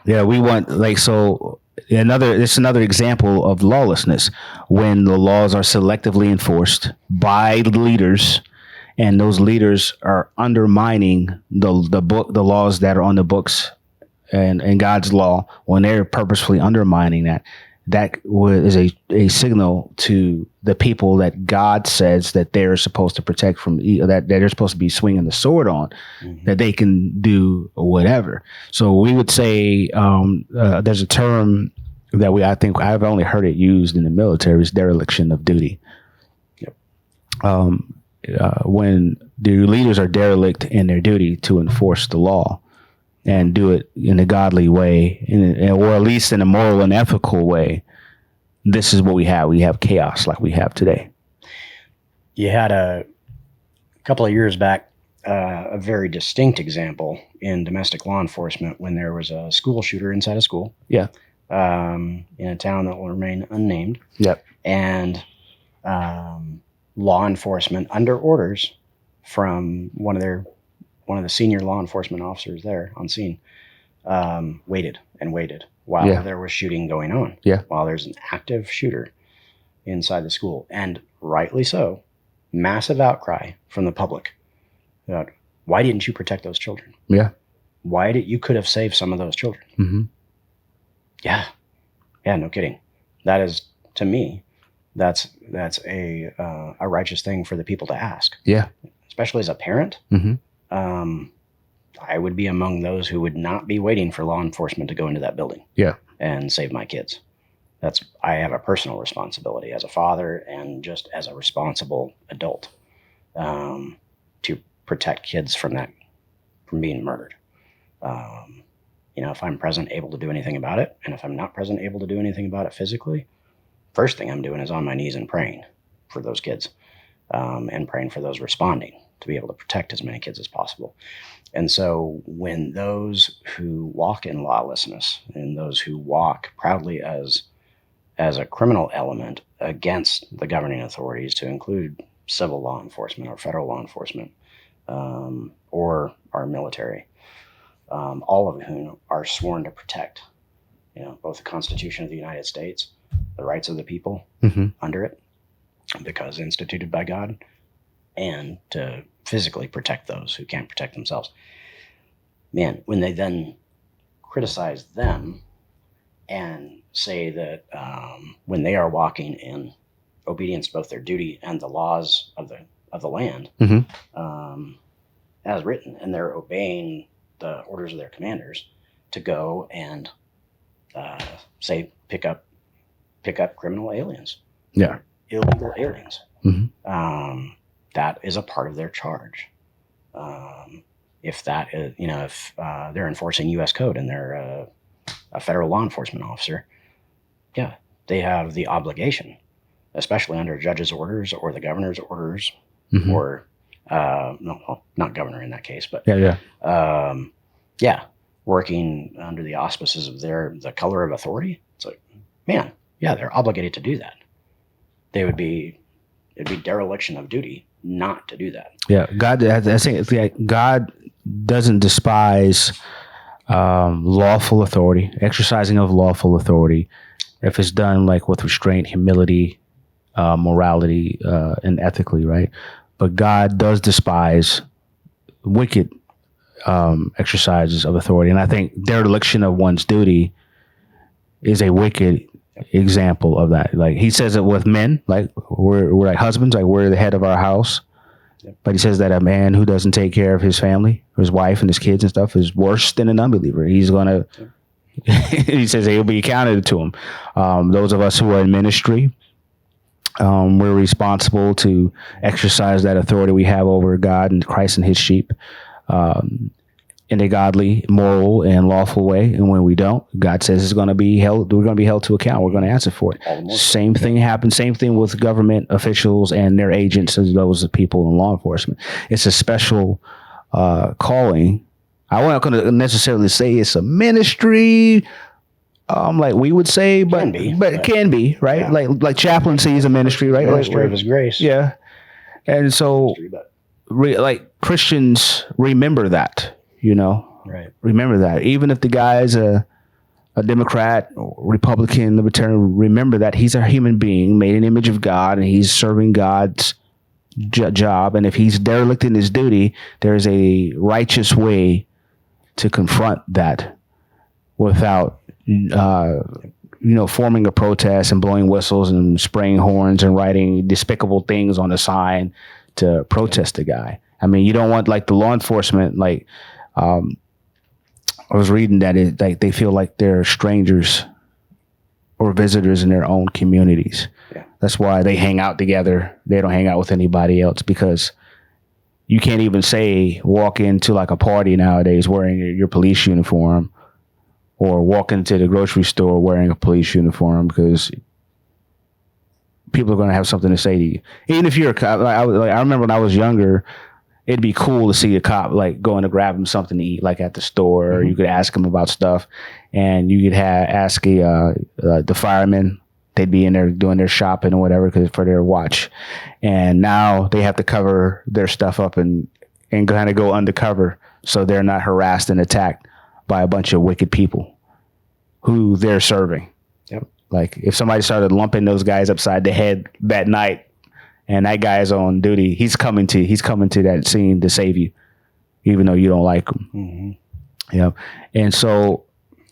Yeah. We want it's another example of lawlessness when the laws are selectively enforced by leaders, and those leaders are undermining the laws that are on the books and God's law. When they're purposefully undermining that is a signal to the people that God says that they're supposed to protect from, that they're supposed to be swinging the sword on, that they can do whatever. So we would say there's a term that I think I've only heard it used in the military, is dereliction of duty. Yep. When the leaders are derelict in their duty to enforce the law and do it in a godly way, or at least in a moral and ethical way, this is what we have. We have chaos like we have today. You had a couple of years back a very distinct example in domestic law enforcement when there was a school shooter inside a school. Yeah. In a town that will remain unnamed. Yep. And law enforcement, under orders from one of the senior law enforcement officers there on scene, waited while there was shooting going on. Yeah. While there's an active shooter inside the school. And rightly so, massive outcry from the public about, why didn't you protect those children? Yeah. You could have saved some of those children. Mm-hmm. Yeah, no kidding. That is, to me, that's a righteous thing for the people to ask. Yeah, especially as a parent. Mm-hmm. I would be among those who would not be waiting for law enforcement to go into that building. Yeah, and save my kids. I have a personal responsibility as a father and just as a responsible adult to protect kids from being murdered. If I'm present, able to do anything about it, and if I'm not present, able to do anything about it physically, first thing I'm doing is on my knees and praying for those kids, and praying for those responding to be able to protect as many kids as possible. And so when those who walk in lawlessness and those who walk proudly as a criminal element against the governing authorities, to include civil law enforcement or federal law enforcement, or our military, all of whom are sworn to protect, both the Constitution of the United States, the rights of the people under it, because instituted by God, and to physically protect those who can't protect themselves. Man, when they then criticize them and say that when they are walking in obedience to both their duty and the laws of the land, as written, and they're obeying the orders of their commanders to go and say pick up criminal aliens, illegal aliens. That is a part of their charge. If that is, if they're enforcing U.S. code and they're a federal law enforcement officer, they have the obligation, especially under judge's orders or the governor's orders, or no, not governor in that case, but working under the auspices of the color of authority. It's like, man, they're obligated to do that. It'd be dereliction of duty not to do that. Yeah, God doesn't despise lawful authority, exercising of lawful authority, if it's done like with restraint, humility, morality, and ethically, right? But God does despise wicked exercises of authority. And I think dereliction of one's duty is a wicked example of that. Like he says it with men, like we're like husbands, like we're the head of our house. Yep. But he says that a man who doesn't take care of his family, his wife and his kids and stuff is worse than an unbeliever. He's going to, he says he'll be accounted to him. Those of us who are in ministry, we're responsible to exercise that authority we have over God and Christ and his sheep in a godly, moral, and lawful way. And when we don't, God says it's going to be held. We're going to be held to account. We're going to answer for it. Same thing happens. Same thing with government officials and their agents, as those of people in law enforcement. It's a special calling. I'm not going to necessarily say it's a ministry, like we would say, but it can be, right? Yeah. Like chaplaincy is a ministry, right? Ministry of His grace. Yeah, and so like Christians remember that. Right. Remember that. Even if the guy is a Democrat, Republican, Libertarian, remember that he's a human being made in the image of God, and he's serving God's job. And if he's derelict in his duty, there's a righteous way to confront that without, forming a protest and blowing whistles and spraying horns and writing despicable things on the sign to protest the guy. I mean, you don't want like the law enforcement, like, I was reading that they feel like they're strangers or visitors in their own communities. Yeah. That's why they hang out together. They don't hang out with anybody else, because you can't even walk into like a party nowadays wearing your police uniform, or walk into the grocery store wearing a police uniform, because people are going to have something to say to you. Even if you're a cop, I remember when I was younger, it'd be cool to see a cop like going to grab him something to eat, like at the store. Mm-hmm. Or you could ask him about stuff, and you could ask the firemen. They'd be in there doing their shopping or whatever for their watch, and now they have to cover their stuff up and kind of go undercover so they're not harassed and attacked by a bunch of wicked people who they're serving. Yep. Like if somebody started lumping those guys upside the head that night, and that guy is on duty, he's coming to that scene to save you, even though you don't like him. Mm-hmm. Yeah. And so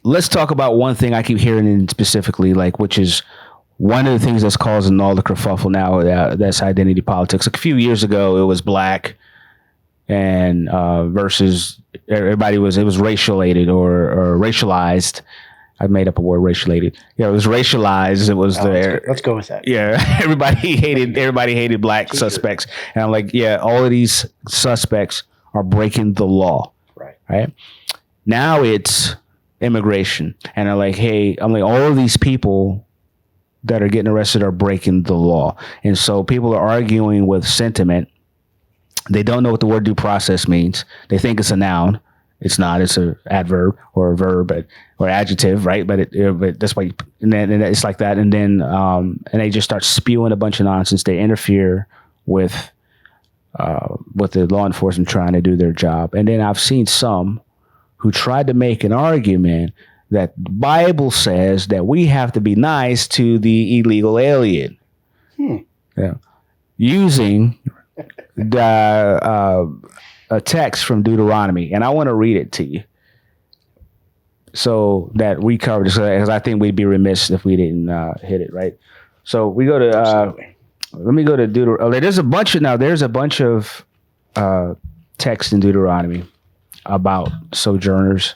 let's talk about one thing I keep hearing specifically, like, which is one of the things that's causing all the kerfuffle now. That's identity politics. A few years ago, it was black and versus everybody it was racialated or racialized. I made up a word, racialated. Yeah, it was racialized. It was let's go with that. Yeah, everybody hated black suspects, and I'm like, yeah, all of these suspects are breaking the law. Right. Now it's immigration, and I'm like, all of these people that are getting arrested are breaking the law, and so people are arguing with sentiment. They don't know what the word due process means. They think it's a noun. It's not. It's an adverb or a verb or adjective, right? But that's why. And it's like that. And then and they just start spewing a bunch of nonsense. They interfere with the law enforcement trying to do their job. And then I've seen some who tried to make an argument that the Bible says that we have to be nice to the illegal alien. Yeah, using a text from Deuteronomy, and I want to read it to you so that we cover this, because I think we'd be remiss if we didn't hit it, right? So we go to let me go to Deuteronomy. There's a bunch of text in Deuteronomy about sojourners.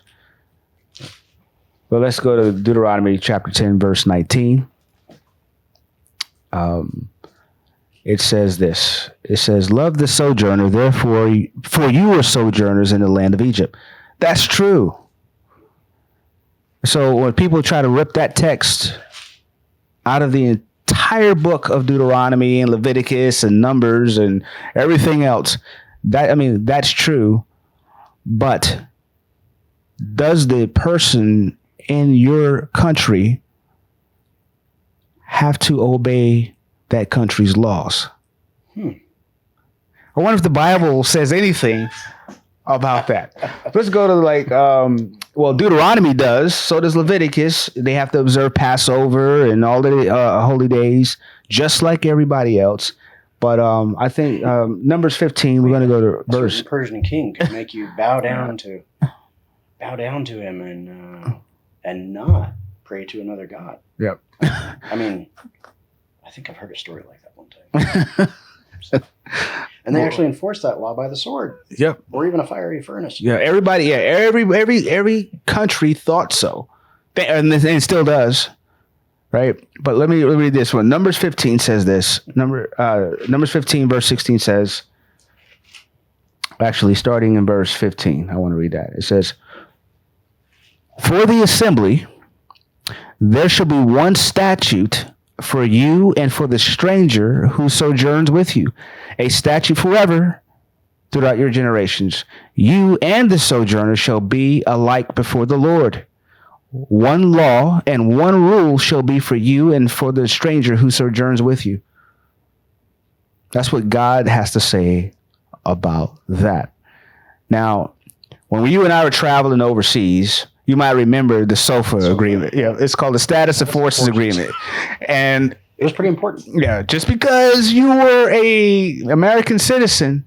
But let's go to Deuteronomy chapter 10, verse 19. It says this. It says, "Love the sojourner, therefore, for you are sojourners in the land of Egypt." That's true. So when people try to rip that text out of the entire book of Deuteronomy and Leviticus and Numbers and everything else, that's true. But does the person in your country have to obey that country's laws? I wonder if the Bible says anything about that. Let's go to Deuteronomy does. So does Leviticus. They have to observe Passover and all the holy days, just like everybody else. But I think Numbers 15. We're going to go to verse. A Persian king could make you bow down to him and not pray to another god. Yep. I mean, I think I've heard a story like that one time. And they actually enforced that law by the sword. Yep. Or even a fiery furnace. Yeah. Everybody. Yeah. Every country thought so, and it still does. Right. But let me read this one. Numbers 15 says this. Numbers 15 verse 16 says. Actually, starting in verse 15, I want to read that. It says, "For the assembly, there shall be one statute for you and for the stranger who sojourns with you, a statute forever throughout your generations. You and the sojourner shall be alike before the Lord. One law and one rule shall be for you and for the stranger who sojourns with you." That's what God has to say about that. Now, when you and I were traveling overseas, you might remember the SOFA agreement. Yeah, it's called the Status of Forces Agreement. And it was pretty important. Yeah, just because you were a American citizen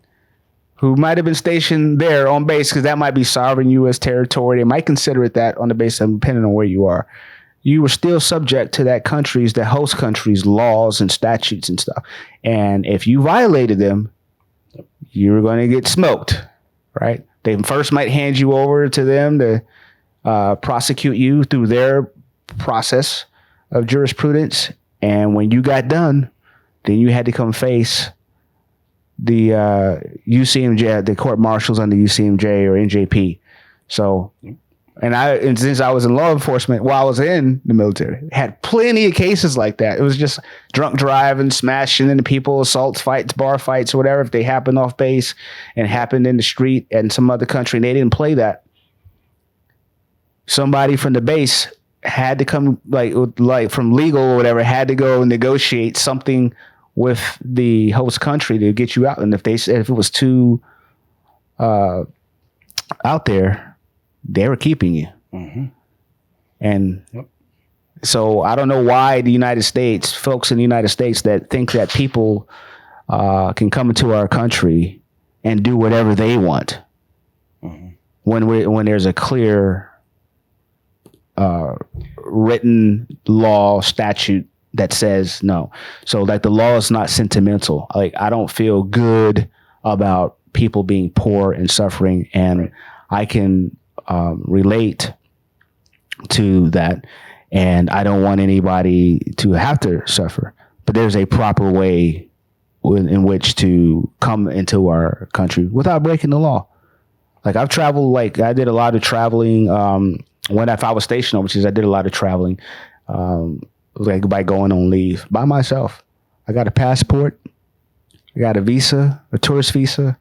who might have been stationed there on base, because that might be sovereign U.S. territory, they might consider it that on the basis of depending on where you are. You were still subject to that host country's laws and statutes and stuff. And if you violated them, you were going to get smoked, right? They first might hand you over to them to prosecute you through their process of jurisprudence. And when you got done, then you had to come face the UCMJ, the court martials under UCMJ or NJP. So, and since I was in law enforcement while I was in the military, had plenty of cases like that. It was just drunk driving, smashing into people, assaults, fights, bar fights, whatever. If they happened off base and happened in the street and some other country and they didn't play that, somebody from the base had to come, like from legal or whatever, had to go and negotiate something with the host country to get you out. And if it was too out there, they were keeping you. Mm-hmm. And so I don't know why folks in the United States that think that people can come into our country and do whatever they want, when there's a clear written law statute that says no. So like the law is not sentimental. Like I don't feel good about people being poor and suffering, and I can relate to that, and I don't want anybody to have to suffer. But there's a proper way in which to come into our country without breaking the law. Like I've traveled, like I did a lot of traveling if I was stationed overseas. I did a lot of traveling like by going on leave by myself. I got a passport, I got a visa, a tourist visa,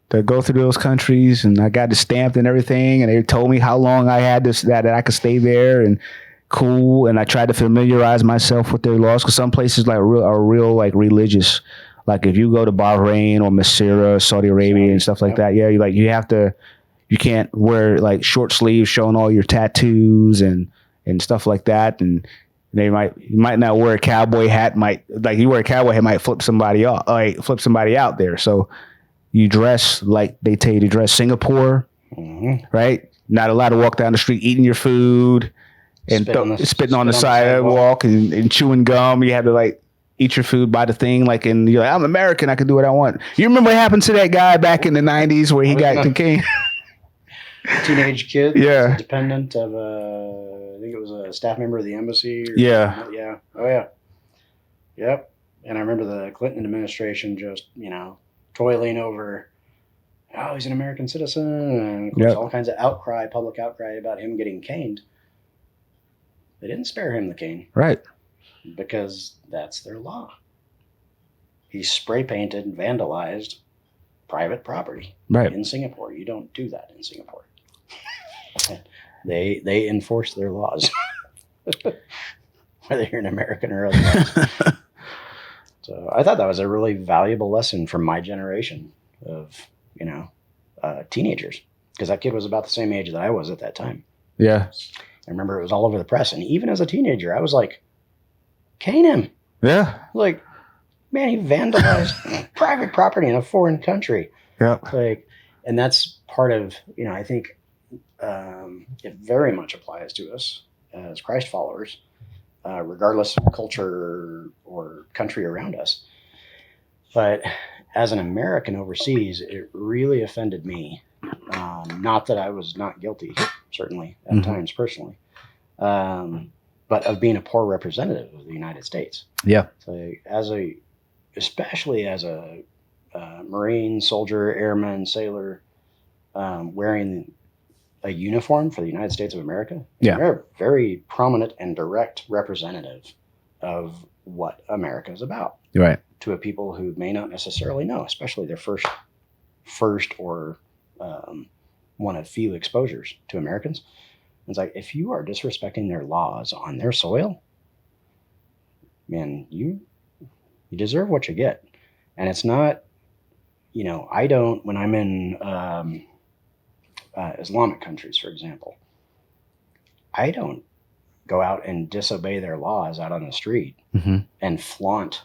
to go through those countries, and I got it stamped and everything, and they told me how long I had that I could stay there, and cool. And I tried to familiarize myself with their laws, because some places are real like religious. Like if you go to Bahrain or Masira, Saudi Arabia and stuff like that, you can't wear like short sleeves showing all your tattoos and stuff like that. And you might not wear a cowboy hat. Might flip somebody out there. So you dress like they tell you to dress. Singapore, right? Not allowed to walk down the street eating your food and spitting on the sidewalk and chewing gum. You had to like eat your food by the thing. And you're like, I'm American, I can do what I want. You remember what happened to that guy back in the 90s where he got cocaine? Teenage kid, yeah, dependent of I think it was a staff member of the embassy. Yeah. Oh yeah. Yep. And I remember the Clinton administration just toiling over, oh, he's an American citizen, and of course all kinds of public outcry about him getting caned. They didn't spare him the cane, right? Because that's their law. He spray painted and vandalized private property, right, in Singapore. You don't do that in Singapore. They enforce their laws, whether you're an American or otherwise. So I thought that was a really valuable lesson from my generation of teenagers, because that kid was about the same age that I was at that time. Yeah. I remember it was all over the press. And even as a teenager, I was like, cane him. Yeah. Like, man, he vandalized private property in a foreign country. Yeah. Like, and that's part of, I think it very much applies to us as Christ followers, regardless of culture or country around us. But as an American overseas, it really offended me. Not that I was not guilty, certainly at times personally, but of being a poor representative of the United States. Yeah. So especially as a Marine, soldier, airman, sailor, wearing a uniform for the United States of America. Yeah. They're a very prominent and direct representative of what America is about. Right. To a people who may not necessarily know, especially their first or one of few exposures to Americans. It's like, if you are disrespecting their laws on their soil, man, you deserve what you get. And it's not, I don't, when I'm in Islamic countries, for example, I don't go out and disobey their laws out on the street and flaunt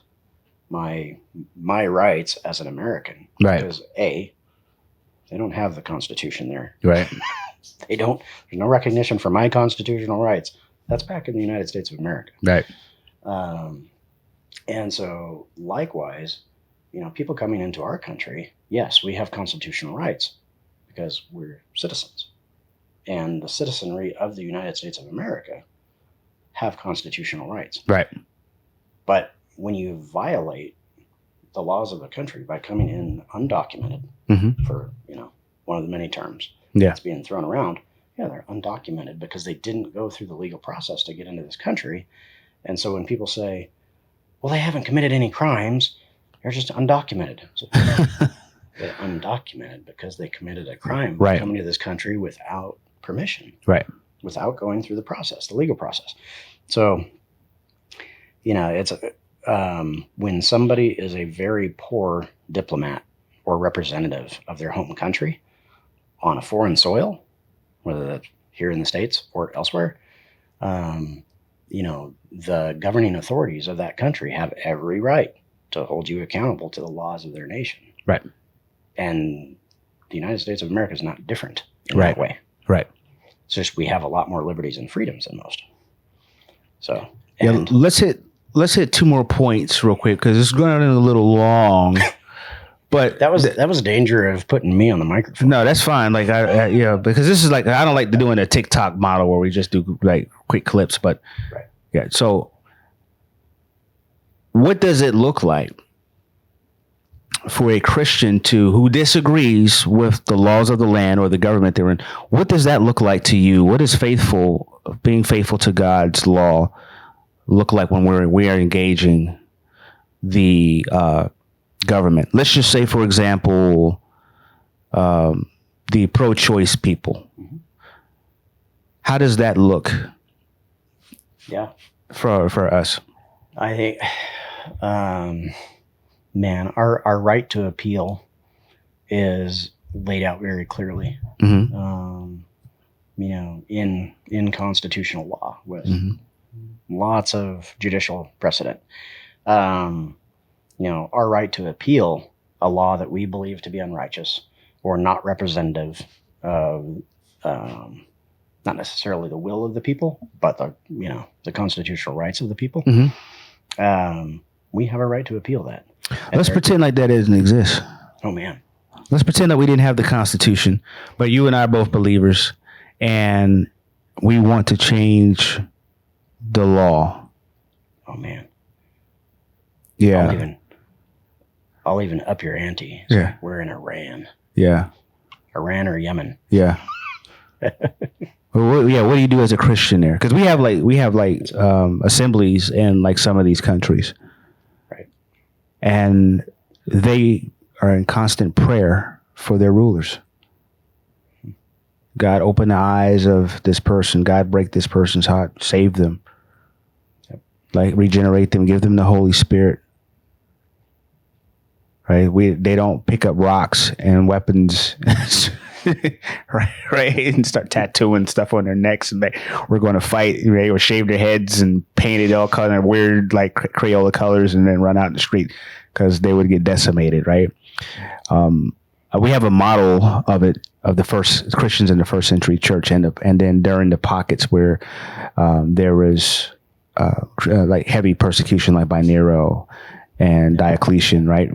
my rights as an American. Right. Because they don't have the Constitution there. Right. There's no recognition for my constitutional rights. That's back in the United States of America. Right. And so likewise, people coming into our country, yes, we have constitutional rights because we're citizens. And the citizenry of the United States of America have constitutional rights. Right. But when you violate the laws of the country by coming in undocumented for, one of the many terms that's being thrown around, they're undocumented because they didn't go through the legal process to get into this country. And so when people say, well, they haven't committed any crimes, they're just undocumented. So they're undocumented because they committed a crime by coming to this country without permission. Right. Without going through the process, the legal process. So, it's when somebody is a very poor diplomat or representative of their home country on a foreign soil, whether that's here in the States or elsewhere, the governing authorities of that country have every right to hold you accountable to the laws of their nation. Right. And the United States of America is not different in that way. Right. It's just we have a lot more liberties and freedoms than most. So let's hit two more points real quick because it's going a little long. But that was a danger of putting me on the microphone. No, that's fine. Like because this is like, I don't like doing a TikTok model where we just do like quick clips. But so what does it look like for a Christian who disagrees with the laws of the land or the government they're in? What does that look like to you? What is being faithful to God's law look like when we are engaging the government? Let's just say, for example, the pro-choice people. How does that look? Yeah, for us, I think, man, our right to appeal is laid out very clearly. In constitutional law with lots of judicial precedent. Our right to appeal a law that we believe to be unrighteous or not representative of, not necessarily the will of the people, but the constitutional rights of the people. We have a right to appeal that. Let's pretend like that doesn't exist. Oh man. Let's pretend that we didn't have the Constitution, but you and I are both believers, and we want to change the law. Oh man. Yeah. I'll even up your ante. Yeah. We're in Iran. Yeah. Iran or Yemen. Yeah. What do you do as a Christian there? Because we have assemblies in like some of these countries, right? And they are in constant prayer for their rulers. God, open the eyes of this person. God, break this person's heart. Save them. Like regenerate them. Give them the Holy Spirit. right? They don't pick up rocks and weapons, right, and start tattooing stuff on their necks, and we're going to fight, right? Or shave their heads and paint it all kind of weird, like Crayola colors, and then run out in the street because they would get decimated, right? We have a model of it, of the first Christians in the first century church, and then during the pockets where there was like heavy persecution, like by Nero and Diocletian, right?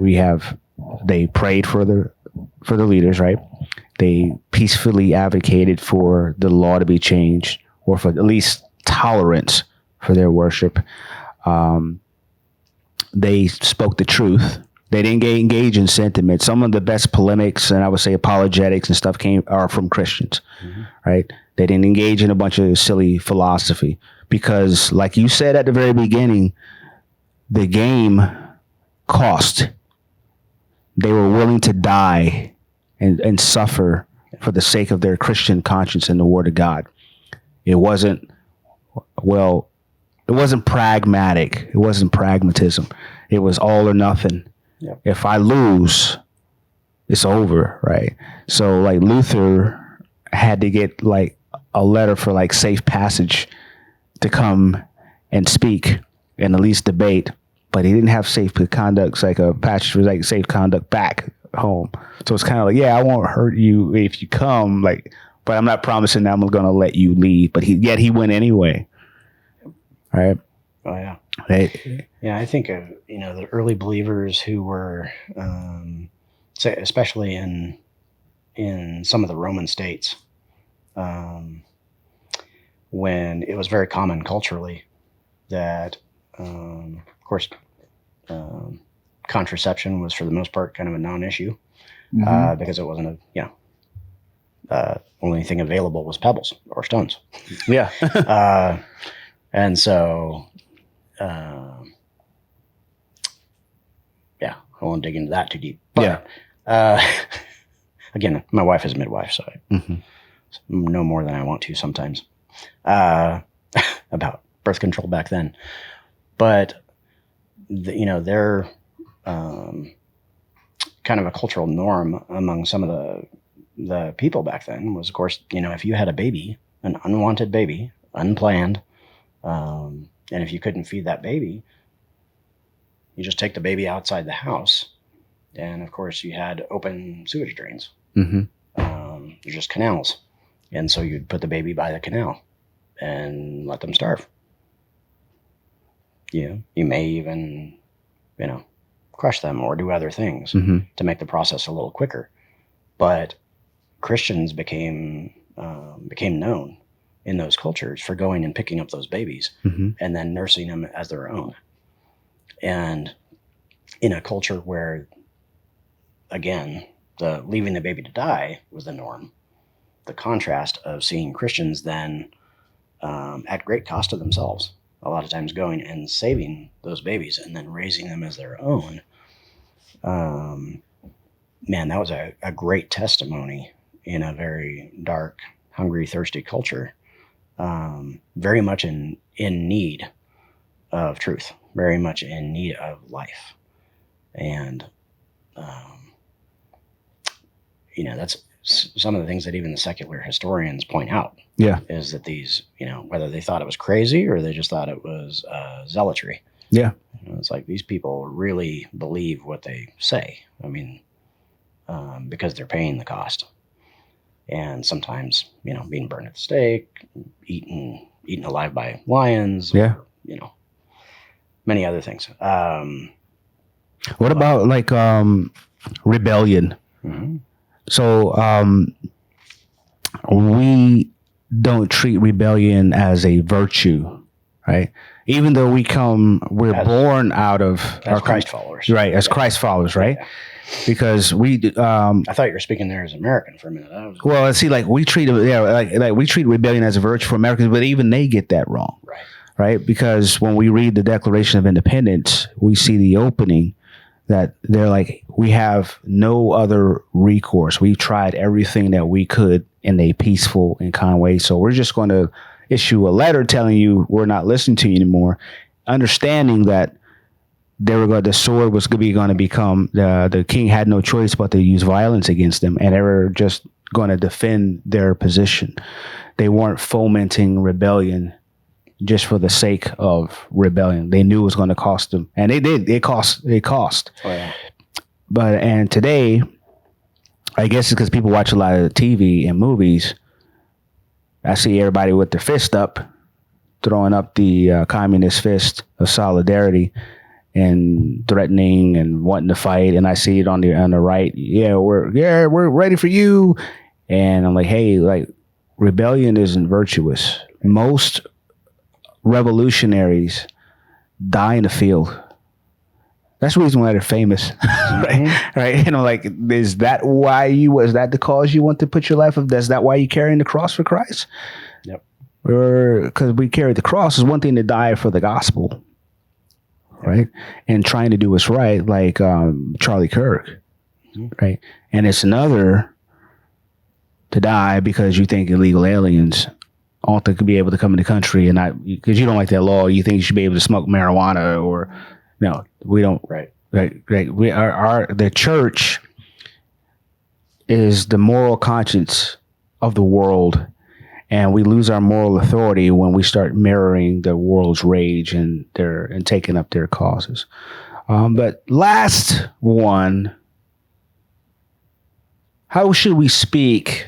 They prayed for the leaders, right? They peacefully advocated for the law to be changed, or for at least tolerance for their worship. They spoke the truth. They didn't engage in sentiment. Some of the best polemics, and I would say apologetics and stuff, are from Christians, right? They didn't engage in a bunch of silly philosophy because, like you said at the very beginning, the game cost. They were willing to die and suffer for the sake of their Christian conscience and the Word of God. It wasn't pragmatic. It wasn't pragmatism. It was all or nothing. Yep. If I lose, it's over, right? So like Luther had to get like a letter for like safe passage to come and speak and at least debate, but he didn't have safe conduct. It's like a passage was like safe conduct back home. So it's kind of like, yeah, I won't hurt you if you come, like, but I'm not promising that I'm going to let you leave. But he went anyway, right? Oh yeah. Right. Yeah, I think of the early believers who were, say, especially in some of the Roman states, when it was very common culturally that, of course, contraception was for the most part kind of a non-issue, because it wasn't only thing available was pebbles or stones. Yeah. And so, I won't dig into that too deep. But, again, my wife is a midwife, so I know more than I want to sometimes about birth control back then. But, they're kind of a cultural norm among some of the people back then was, of course, if you had a baby, an unwanted baby, unplanned, and if you couldn't feed that baby, you just take the baby outside the house. And of course you had open sewage drains. They're just canals. And so you'd put the baby by the canal and let them starve. You may even, crush them or do other things to make the process a little quicker. But Christians became known in those cultures for going and picking up those babies and then nursing them as their own. And in a culture where, again, the leaving the baby to die was the norm, the contrast of seeing Christians then at great cost to themselves, a lot of times going and saving those babies and then raising them as their own. Man, that was a great testimony in a very dark, hungry, thirsty culture. Very much in need of truth, very much in need of life. And, that's some of the things that even the secular historians point out. Yeah. Is that these, whether they thought it was crazy or they just thought it was zealotry. Yeah. It's like these people really believe what they say. I mean, because they're paying the cost. And sometimes, being burned at the stake, eaten alive by lions. Yeah. Or, many other things. What about like rebellion? So we don't treat rebellion as a virtue, right? Even though we're born out of as Christ followers, right? As Christ followers, right? Yeah. Because we, I thought you were speaking there as American for a minute. Well, see, like we treat we treat rebellion as a virtue for Americans, but even they get that wrong, right? Right? Because when we read the Declaration of Independence, we see the opening that they're like, we have no other recourse. We've tried everything that we could in a peaceful and kind way, so we're just going to issue a letter telling you we're not listening to you anymore, understanding that the sword was going to become the king had no choice but to use violence against them, and they were just going to defend their position. They weren't fomenting rebellion just for the sake of rebellion. They knew it was going to cost them, and they did. It cost. Oh, yeah. And today, I guess it's because people watch a lot of TV and movies. I see everybody with their fist up, throwing up the communist fist of solidarity and threatening and wanting to fight. And I see it on the right. We're ready for you. And I'm like, hey, like, rebellion isn't virtuous. Most revolutionaries die in the field. That's the reason why they're famous, right? Right? You know, like, is that the cause you want to put your life of? Is that why you carrying the cross for Christ? Yep. Or because we carry the cross is one thing to die for the gospel, right? And trying to do what's right, like Charlie Kirk, right? And it's another to die because you think illegal aliens ought to be able to come in the country, and not because you don't like that law. You think you should be able to smoke marijuana, or no, we don't. Right. We are the church is the moral conscience of the world, and we lose our moral authority when we start mirroring the world's rage and taking up their causes. But last one, how should we speak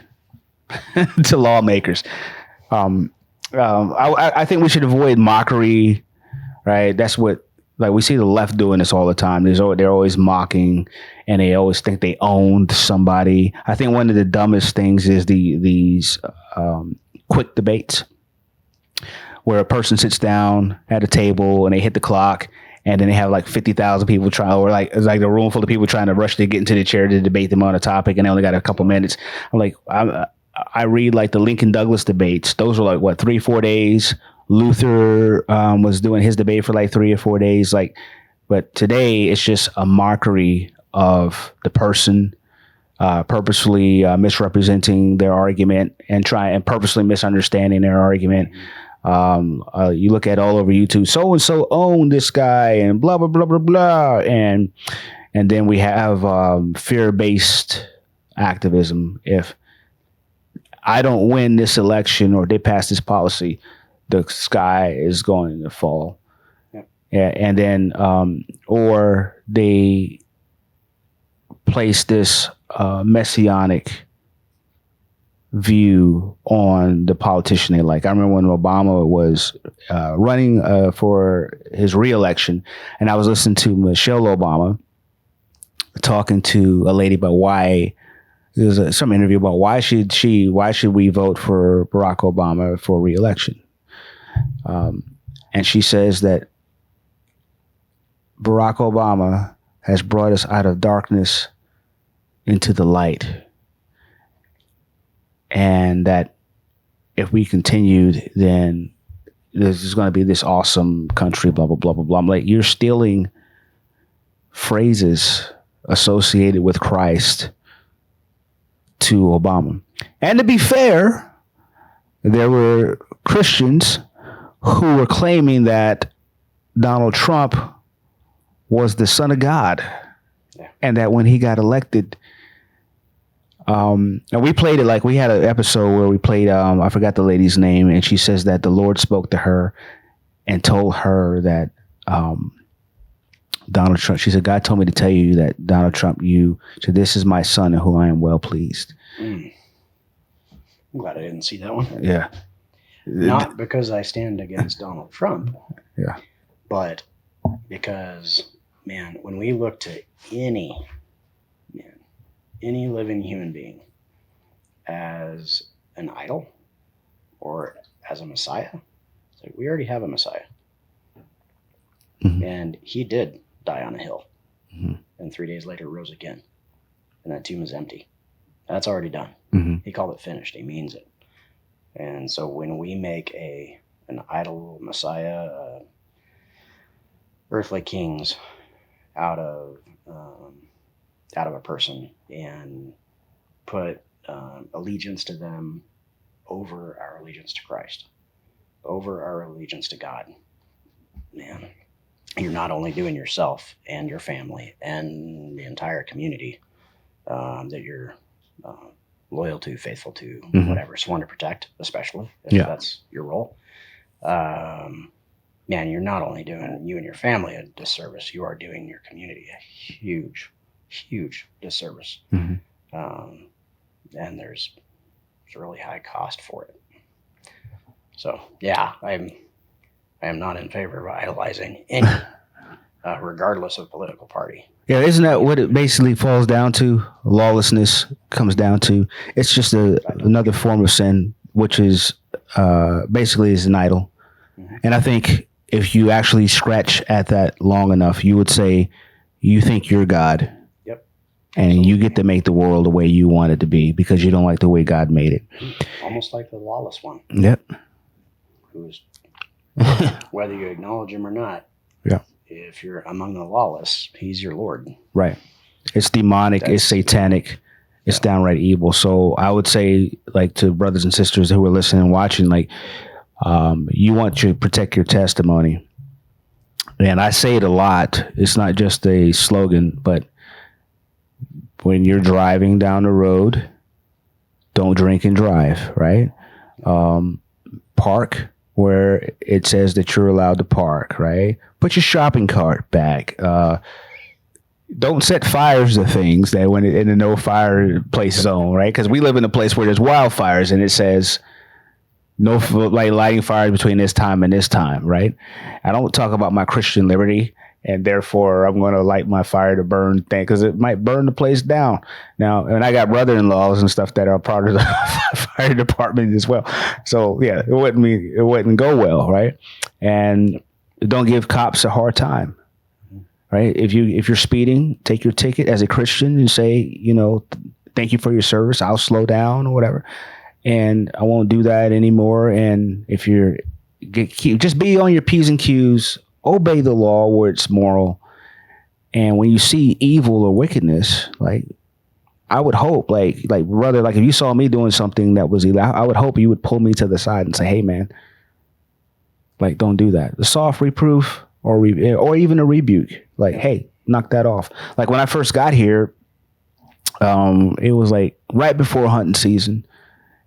to lawmakers? I think we should avoid mockery, right? That's what, like, we see the left doing this all the time. They're always mocking, and they always think they owned somebody. I think one of the dumbest things is these quick debates where a person sits down at a table and they hit the clock, and then they have like 50,000 people trying, or like it's like a room full of people trying to rush to get into the chair to debate them on a topic, and they only got a couple minutes. I'm like, I read like the Lincoln Douglas debates. Those were like, what, 3-4 days. Luther was doing his debate for like 3 or 4 days. Like, but today it's just a mockery of the person, purposefully misrepresenting their argument and purposely misunderstanding their argument. You look at all over YouTube, so and so owned this guy and blah blah blah blah blah, and then we have fear-based activism. If I don't win this election or they pass this policy, the sky is going to fall. Yep. Yeah, and then or they place this messianic view on the politician they like. I remember when Obama was running for his reelection, and I was listening to Michelle Obama talking to a lady about why. There's some interview about why should we vote for Barack Obama for reelection, and she says that Barack Obama has brought us out of darkness into the light, and that if we continued, then this is going to be this awesome country. Blah blah blah blah blah. I'm like, you're stealing phrases associated with Christ to Obama. And to be fair, there were Christians who were claiming that Donald Trump was the son of God, and that when he got elected, and we played it, like we had an episode where we played, I forgot the lady's name, and she says that the Lord spoke to her and told her that Donald Trump, she said, God told me to tell you that Donald Trump, so this is my son in whom I am well pleased. I'm glad I didn't see that one. Yeah. Not because I stand against Donald Trump. Yeah. But because, man, when we look to any living human being as an idol or as a Messiah, it's like we already have a Messiah. Mm-hmm. And he did die on a hill. Mm-hmm. And 3 days later rose again. And that tomb is empty. That's already done. Mm-hmm. He called it finished. He means it. And so when we make an idol Messiah, earthly kings out of a person and put allegiance to them over our allegiance to Christ, over our allegiance to God, man, you're not only doing yourself and your family and the entire community that you're loyal to, faithful to, whatever, sworn to protect, especially if that's your role. Man, you're not only doing you and your family a disservice, you are doing your community a huge disservice. And there's a really high cost for it. So yeah, I am not in favor of idolizing any, regardless of political party. Yeah, isn't that what it basically falls down to? Lawlessness comes down to. It's just another form of sin, which is basically is an idol. And I think if you actually scratch at that long enough, you would say you think you're God. Yep. And you get to make the world the way you want it to be because you don't like the way God made it. Almost like the lawless one. Yep. Who's, whether you acknowledge him or not, if you're among the lawless, he's your Lord. Right. It's demonic. It's satanic. It's downright evil. So I would say, like, to brothers and sisters who are listening and watching, like, you want to protect your testimony. And I say it a lot. It's not just a slogan, but when you're driving down the road, don't drink and drive, right? Park where it says that you're allowed to park, right? Put your shopping cart back. Don't set fires to things that when in a no fire place zone, right? Because we live in a place where there's wildfires and it says no lighting fires between this time and this time, right? I don't talk about my Christian liberty and therefore I'm going to light my fire to burn thing because it might burn the place down. Now, and I got brother-in-laws and stuff that are part of the fire department as well. So yeah, it wouldn't go well, right? And don't give cops a hard time, right? If you're speeding, take your ticket as a Christian and say, thank you for your service. I'll slow down or whatever, and I won't do that anymore. And if just be on your P's and Q's. Obey the law where it's moral. And when you see evil or wickedness, like I would hope, like brother, like if you saw me doing something that was illegal, I would hope you would pull me to the side and say, hey man, like don't do that. The soft reproof or even a rebuke, like, hey, knock that off. Like when I first got here, it was like right before hunting season.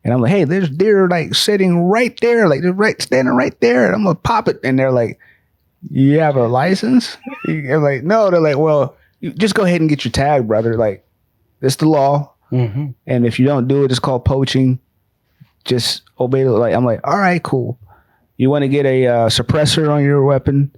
And I'm like, hey, there's deer like sitting right there, like they're standing right there. And I'm gonna pop it. And they're like, you have a license? I'm like, no. They're like, well, you just go ahead and get your tag, brother. Like, it's the law. And if you don't do it, it's called poaching. Just obey the, like, I'm like, all right, cool. You want to get a suppressor on your weapon?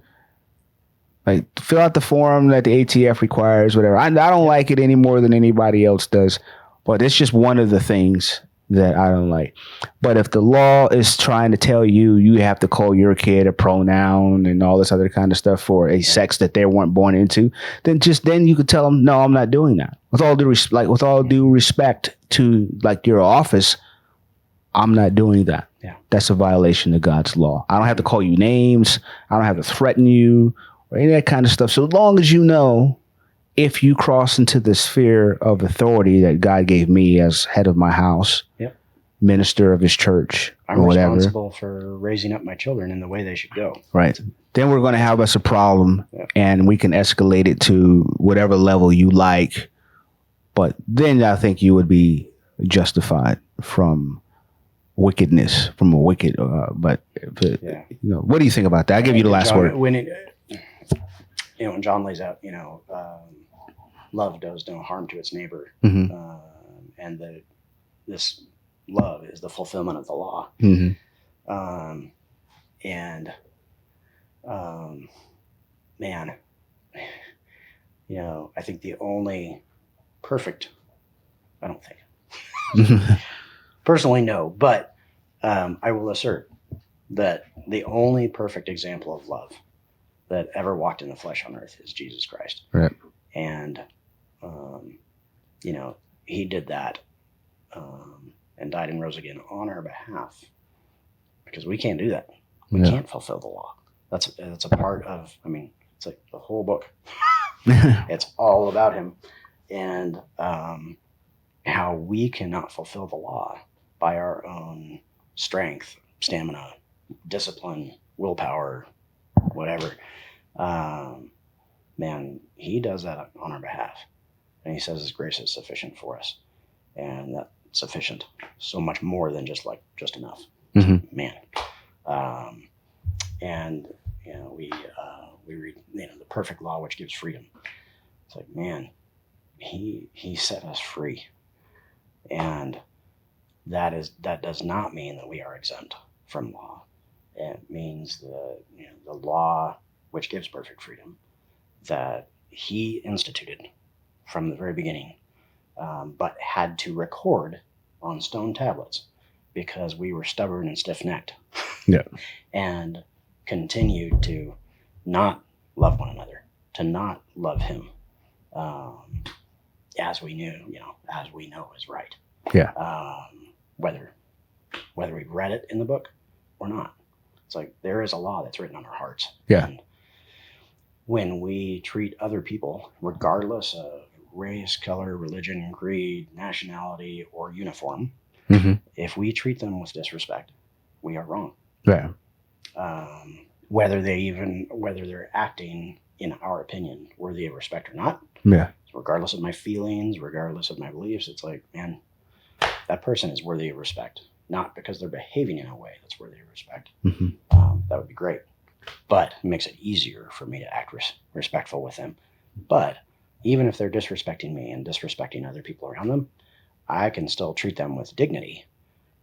Like, fill out the form that the ATF requires, whatever. I don't like it any more than anybody else does. But it's just one of the things that I don't like. But if the law is trying to tell you have to call your kid a pronoun and all this other kind of stuff for a sex that they weren't born into, then you could tell them, no, I'm not doing that. With all due respect to like your office, I'm not doing that. Yeah. That's a violation of God's law. I don't have to call you names. I don't have to threaten you or any of that kind of stuff. So long as you know, if you cross into the sphere of authority that God gave me as head of my house, minister of his church, I'm responsible for raising up my children in the way they should go. Right. Then we're going to have us a problem and we can escalate it to whatever level you like. But then I think you would be justified from wickedness, from a wicked. What do you think about that? I'll give you the last word. When John lays out, love does no harm to its neighbor, and this love is the fulfillment of the law. Man, I think the only perfect, I don't think, personally, no, but I will assert that the only perfect example of love that ever walked in the flesh on earth is Jesus Christ. Right. And, he did that and died and rose again on our behalf because we can't do that. We can't fulfill the law. That's a part of, it's like the whole book. It's all about him and how we cannot fulfill the law by our own strength, stamina, discipline, willpower, whatever. Man, he does that on our behalf. And he says his grace is sufficient for us. And that sufficient, so much more than just enough. Mm-hmm. Man. And, we read, the perfect law, which gives freedom. It's like, man, he set us free. And that does not mean that we are exempt from law. It means the law, which gives perfect freedom, that he instituted from the very beginning, but had to record on stone tablets because we were stubborn and stiff-necked. Yeah. And continued to not love one another, to not love him, as we know is right. Yeah. Whether we've read it in the book or not. It's like there is a law that's written on our hearts. Yeah. And when we treat other people, regardless of race, color, religion, creed, nationality, or uniform, mm-hmm. if we treat them with disrespect, we are wrong. Yeah. Whether they're acting, in our opinion, worthy of respect or not. Yeah. Regardless of my feelings, regardless of my beliefs, it's like, man, that person is worthy of respect. Not because they're behaving in a way that's worthy of respect. Mm-hmm. That would be great. But it makes it easier for me to act respectful with them. But even if they're disrespecting me and disrespecting other people around them, I can still treat them with dignity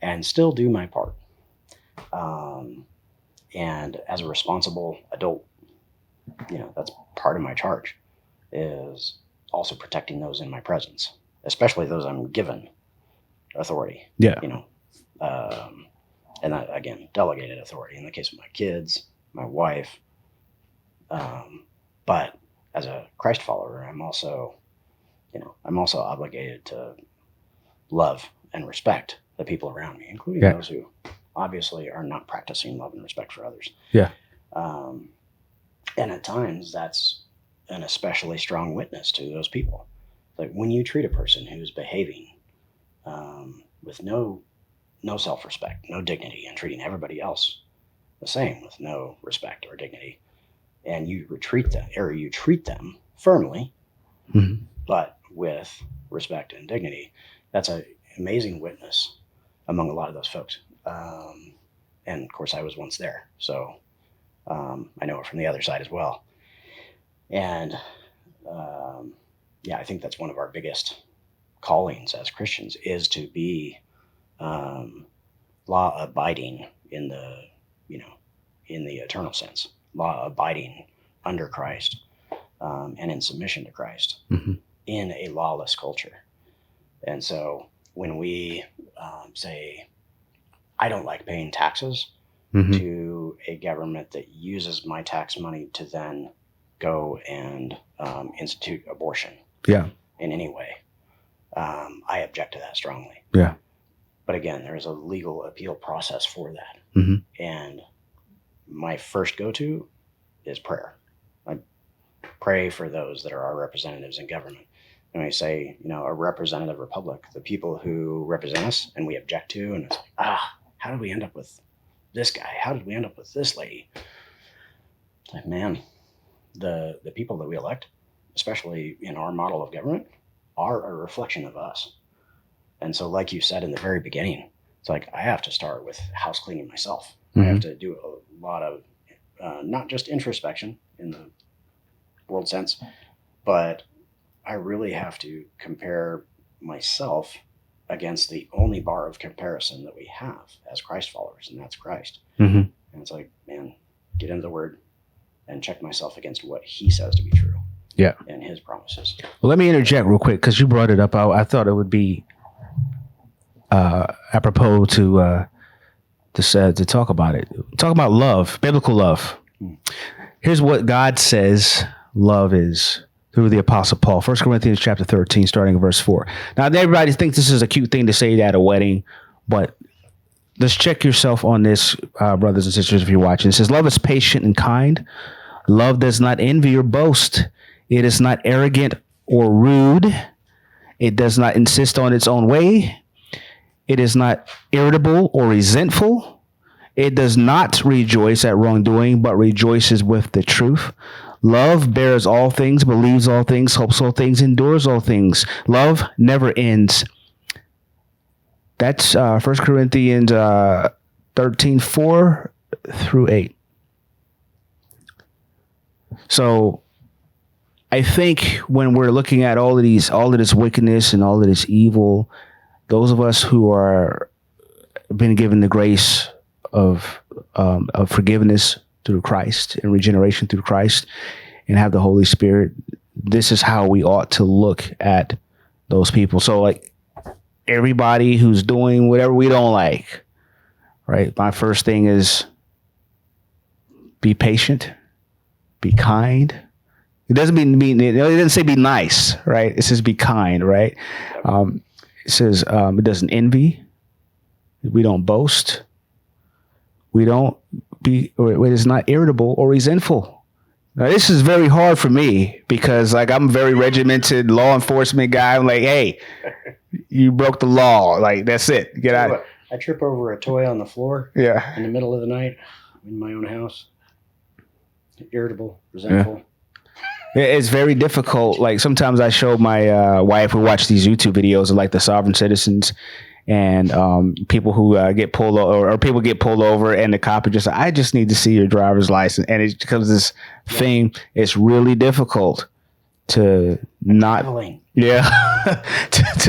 and still do my part. And as a responsible adult, that's part of my charge, is also protecting those in my presence, especially those I'm given authority. Yeah. And that, again, delegated authority in the case of my kids, my wife. But as a Christ follower, I'm also obligated to love and respect the people around me, including those who obviously are not practicing love and respect for others. Yeah. And at times that's an especially strong witness to those people. Like when you treat a person who's behaving with no self-respect, no dignity, and treating everybody else the same with no respect or dignity, and you treat them firmly, mm-hmm. but with respect and dignity, that's an amazing witness among a lot of those folks. And of course I was once there, so I know it from the other side as well. And I think that's one of our biggest callings as Christians, is to be law abiding in the eternal sense, law abiding under Christ, and in submission to Christ, mm-hmm. in a lawless culture. And so when we say, I don't like paying taxes mm-hmm. to a government that uses my tax money to then go and institute abortion in any way, I object to that strongly. Yeah. But again, there is a legal appeal process for that. Mm-hmm. And my first go-to is prayer. I pray for those that are our representatives in government. And I say, a representative republic, the people who represent us and we object to, and it's like, how did we end up with this guy? How did we end up with this lady? It's like, man, the people that we elect, especially in our model of government, are a reflection of us. And so, like you said in the very beginning, it's like I have to start with house cleaning myself. Mm-hmm. I have to do a lot of not just introspection in the world sense, but I really have to compare myself against the only bar of comparison that we have as Christ followers, and that's Christ. Mm-hmm. And it's like, man, get into the Word and check myself against what He says to be true. Yeah. And His promises. Well, let me interject real quick because you brought it up. I thought it would be apropos to talk about it. Talk about love, biblical love. Here's what God says love is through the Apostle Paul. 1 Corinthians chapter 13, starting in verse 4. Now, everybody thinks this is a cute thing to say at a wedding, but let's check yourself on this, brothers and sisters, if you're watching. It says, love is patient and kind. Love does not envy or boast. It is not arrogant or rude. It does not insist on its own way. It is not irritable or resentful. It does not rejoice at wrongdoing, but rejoices with the truth. Love bears all things, believes all things, hopes all things, endures all things. Love never ends. That's 1 Corinthians 13, 4 through 8. So I think when we're looking at all of this wickedness and all of this evil, those of us who are been given the grace of forgiveness through Christ and regeneration through Christ and have the Holy Spirit, this is how we ought to look at those people. So like everybody who's doing whatever we don't like, right? My first thing is be patient, be kind. It doesn't mean it doesn't say be nice, right? It says be kind, right? It says it doesn't envy. We don't boast. We don't be, or it is not irritable or resentful. Now, this is very hard for me because, like, I'm a very regimented law enforcement guy. I'm like, hey, you broke the law. Like, that's it. Get out. I trip over a toy on the floor. Yeah. In the middle of the night in my own house. Irritable, resentful. Yeah. It's very difficult. Like, sometimes I show my wife who watch these YouTube videos of like the sovereign citizens. And people who get pulled over, or people get pulled over, and the cop is just like, I just need to see your driver's license. And it becomes this thing. It's really difficult to not, to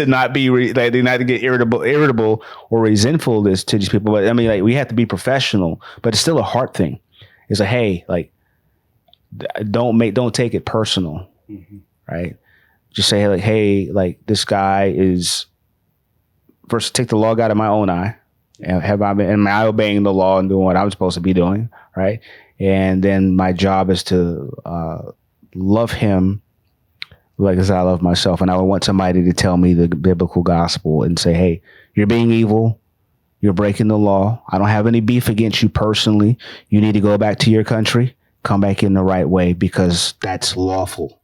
not be like not to get irritable or resentful to these people. But I mean, like, we have to be professional, but it's still a heart thing. It's like, hey, like, don't take it personal, right? Just say like, hey, like, this guy is. First, take the log out of my own eye. Am I obeying the law and doing what I'm supposed to be doing, right? And then my job is to love him like as I love myself. And I would want somebody to tell me the biblical gospel and say, hey, you're being evil. You're breaking the law. I don't have any beef against you personally. You need to go back to your country. Come back in the right way because that's lawful.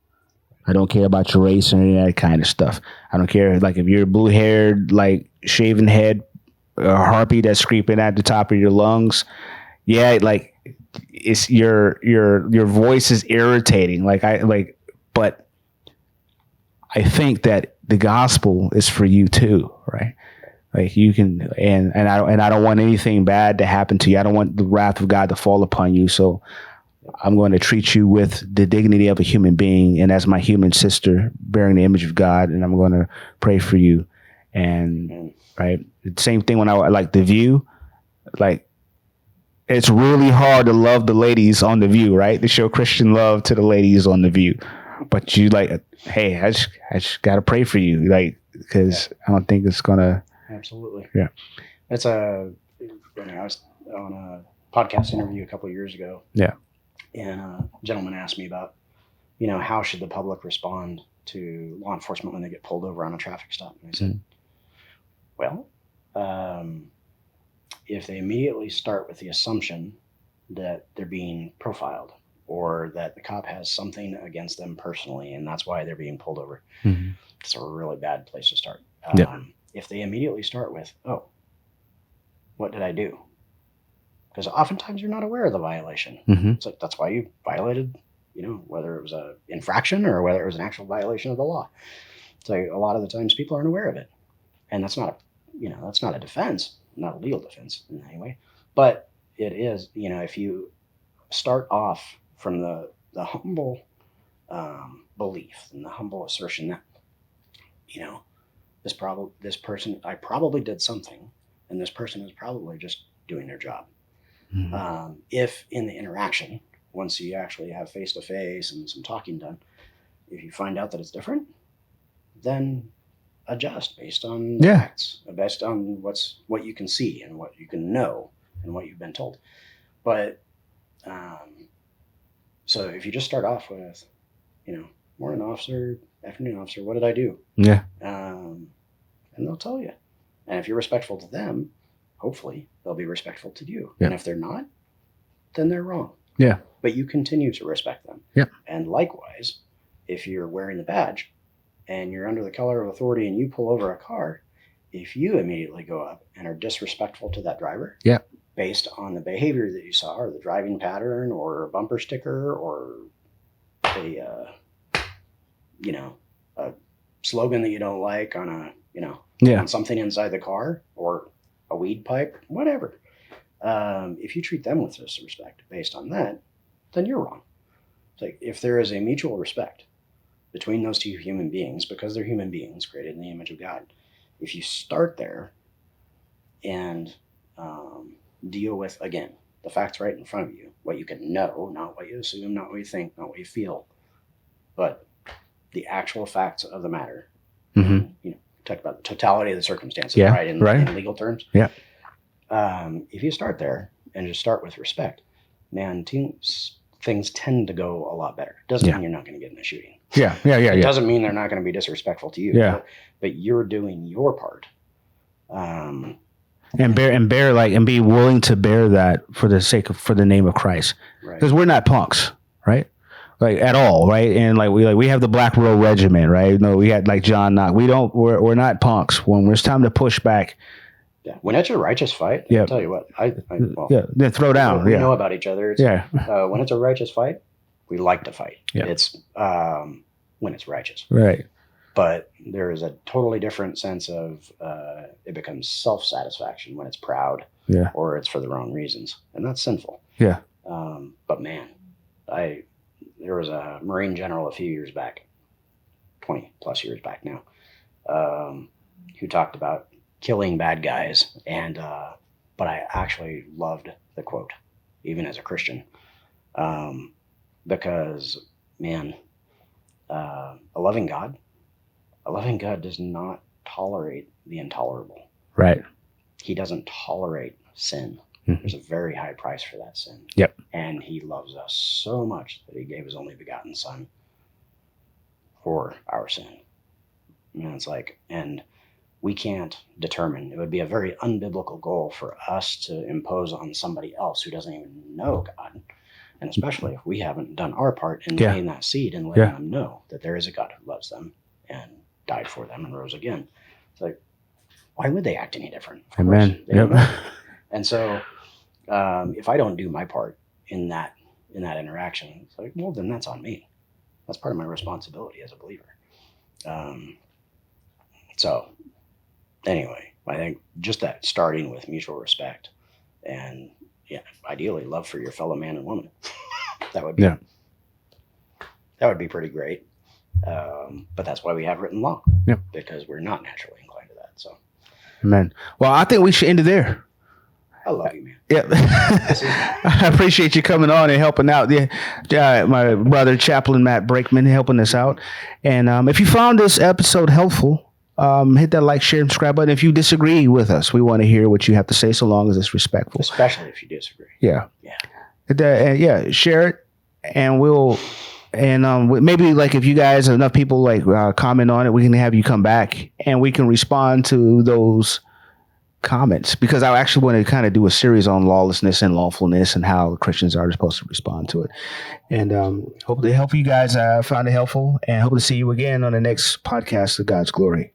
I don't care about your race or any of that kind of stuff. I don't care, like, if you're blue-haired, like, shaven head, a harpy that's screaming at the top of your lungs. Yeah, like, it's your voice is irritating. But I think that the gospel is for you too, right? Like, you can, and I don't want anything bad to happen to you. I don't want the wrath of God to fall upon you. So I'm going to treat you with the dignity of a human being and as my human sister bearing the image of God. And I'm going to pray for you. And right. The same thing when I like The View, like, it's really hard to love the ladies on The View, right? To show Christian love to the ladies on The View. But you like, hey, I just got to pray for you. Like, because I don't think it's going to. Absolutely. Yeah. It's I was on a podcast interview a couple of years ago. Yeah. And a gentleman asked me about, how should the public respond to law enforcement when they get pulled over on a traffic stop? And I said, well, if they immediately start with the assumption that they're being profiled or that the cop has something against them personally, and that's why they're being pulled over, it's a really bad place to start. If they immediately start with, oh, what did I do? Because oftentimes you're not aware of the violation. It's like, that's why you violated, whether it was an infraction or whether it was an actual violation of the law. It's like a lot of the times people aren't aware of it. And that's not a defense, not a legal defense in any way. But it is, if you start off from the humble belief and the humble assertion that, this person, I probably did something, and this person is probably just doing their job. If in the interaction, once you actually have face-to-face and some talking done, if you find out that it's different, then adjust based on the facts, based on what you can see and what you can know and what you've been told. But so if you just start off with, morning officer, afternoon officer, what did I do? Yeah. And they'll tell you. And if you're respectful to them, hopefully they'll be respectful to you. Yeah. And if they're not, then they're wrong. Yeah. But you continue to respect them. Yeah. And likewise, if you're wearing the badge and you're under the color of authority and you pull over a car, if you immediately go up and are disrespectful to that driver, based on the behavior that you saw or the driving pattern or a bumper sticker or a slogan that you don't like on on something inside the car or a weed pipe, whatever. If you treat them with disrespect based on that, then you're wrong. It's like if there is a mutual respect between those two human beings, because they're human beings created in the image of God, if you start there and deal with, again, the facts right in front of you, what you can know, not what you assume, not what you think, not what you feel, but the actual facts of the matter. Mm-hmm. Talk about the totality of the circumstances, right? In legal terms. Yeah. If you start there and just start with respect, man, things tend to go a lot better. Doesn't mean you're not going to get in a shooting. It doesn't mean they're not going to be disrespectful to you. Yeah. But you're doing your part. And be willing to bear that for the name of Christ. Because we're not punks, right? Like at all, right? And we have the Black Row Regiment, right? No, we had like John Knox. We're not punks. When it's time to push back. Yeah. When it's a righteous fight, I'll tell you what. Then throw down. We know about each other. When it's a righteous fight, we like to fight. Yeah. It's when it's righteous. Right. But there is a totally different sense of it becomes self-satisfaction when it's proud, or it's for the wrong reasons, and that's sinful. Yeah. But man, there was a Marine general a few years back, 20 plus years back now, who talked about killing bad guys, and but I actually loved the quote, even as a Christian, because man, a loving God does not tolerate the intolerable. Right. He doesn't tolerate sin. Mm-hmm. There's a very high price for that sin. Yep. And he loves us so much that he gave his only begotten son for our sin. And it's like, and we can't determine, it would be a very unbiblical goal for us to impose on somebody else who doesn't even know God. And especially if we haven't done our part in laying that seed and letting them know that there is a God who loves them and died for them and rose again. It's like, why would they act any different? Amen. And so if I don't do my part in that interaction, it's like, well, then that's on me. That's part of my responsibility as a believer. So anyway, I think just that starting with mutual respect and ideally love for your fellow man and woman, that would be pretty great. But that's why we have written law, because we're not naturally inclined to that. So, amen. Well, I think we should end it there. I love you, man. Yeah, I appreciate you coming on and helping out. My brother, Chaplain Matt Brakeman, helping us out. And if you found this episode helpful, hit that like, share, and subscribe button. If you disagree with us, we want to hear what you have to say, so long as it's respectful. Especially if you disagree. Yeah. Share it, and we'll. And maybe like if you guys, enough people comment on it, we can have you come back and we can respond to those comments, because I actually want to kind of do a series on lawlessness and lawfulness and how Christians are supposed to respond to it. And hopefully you guys found it helpful, and hope to see you again on the next podcast of God's Glory.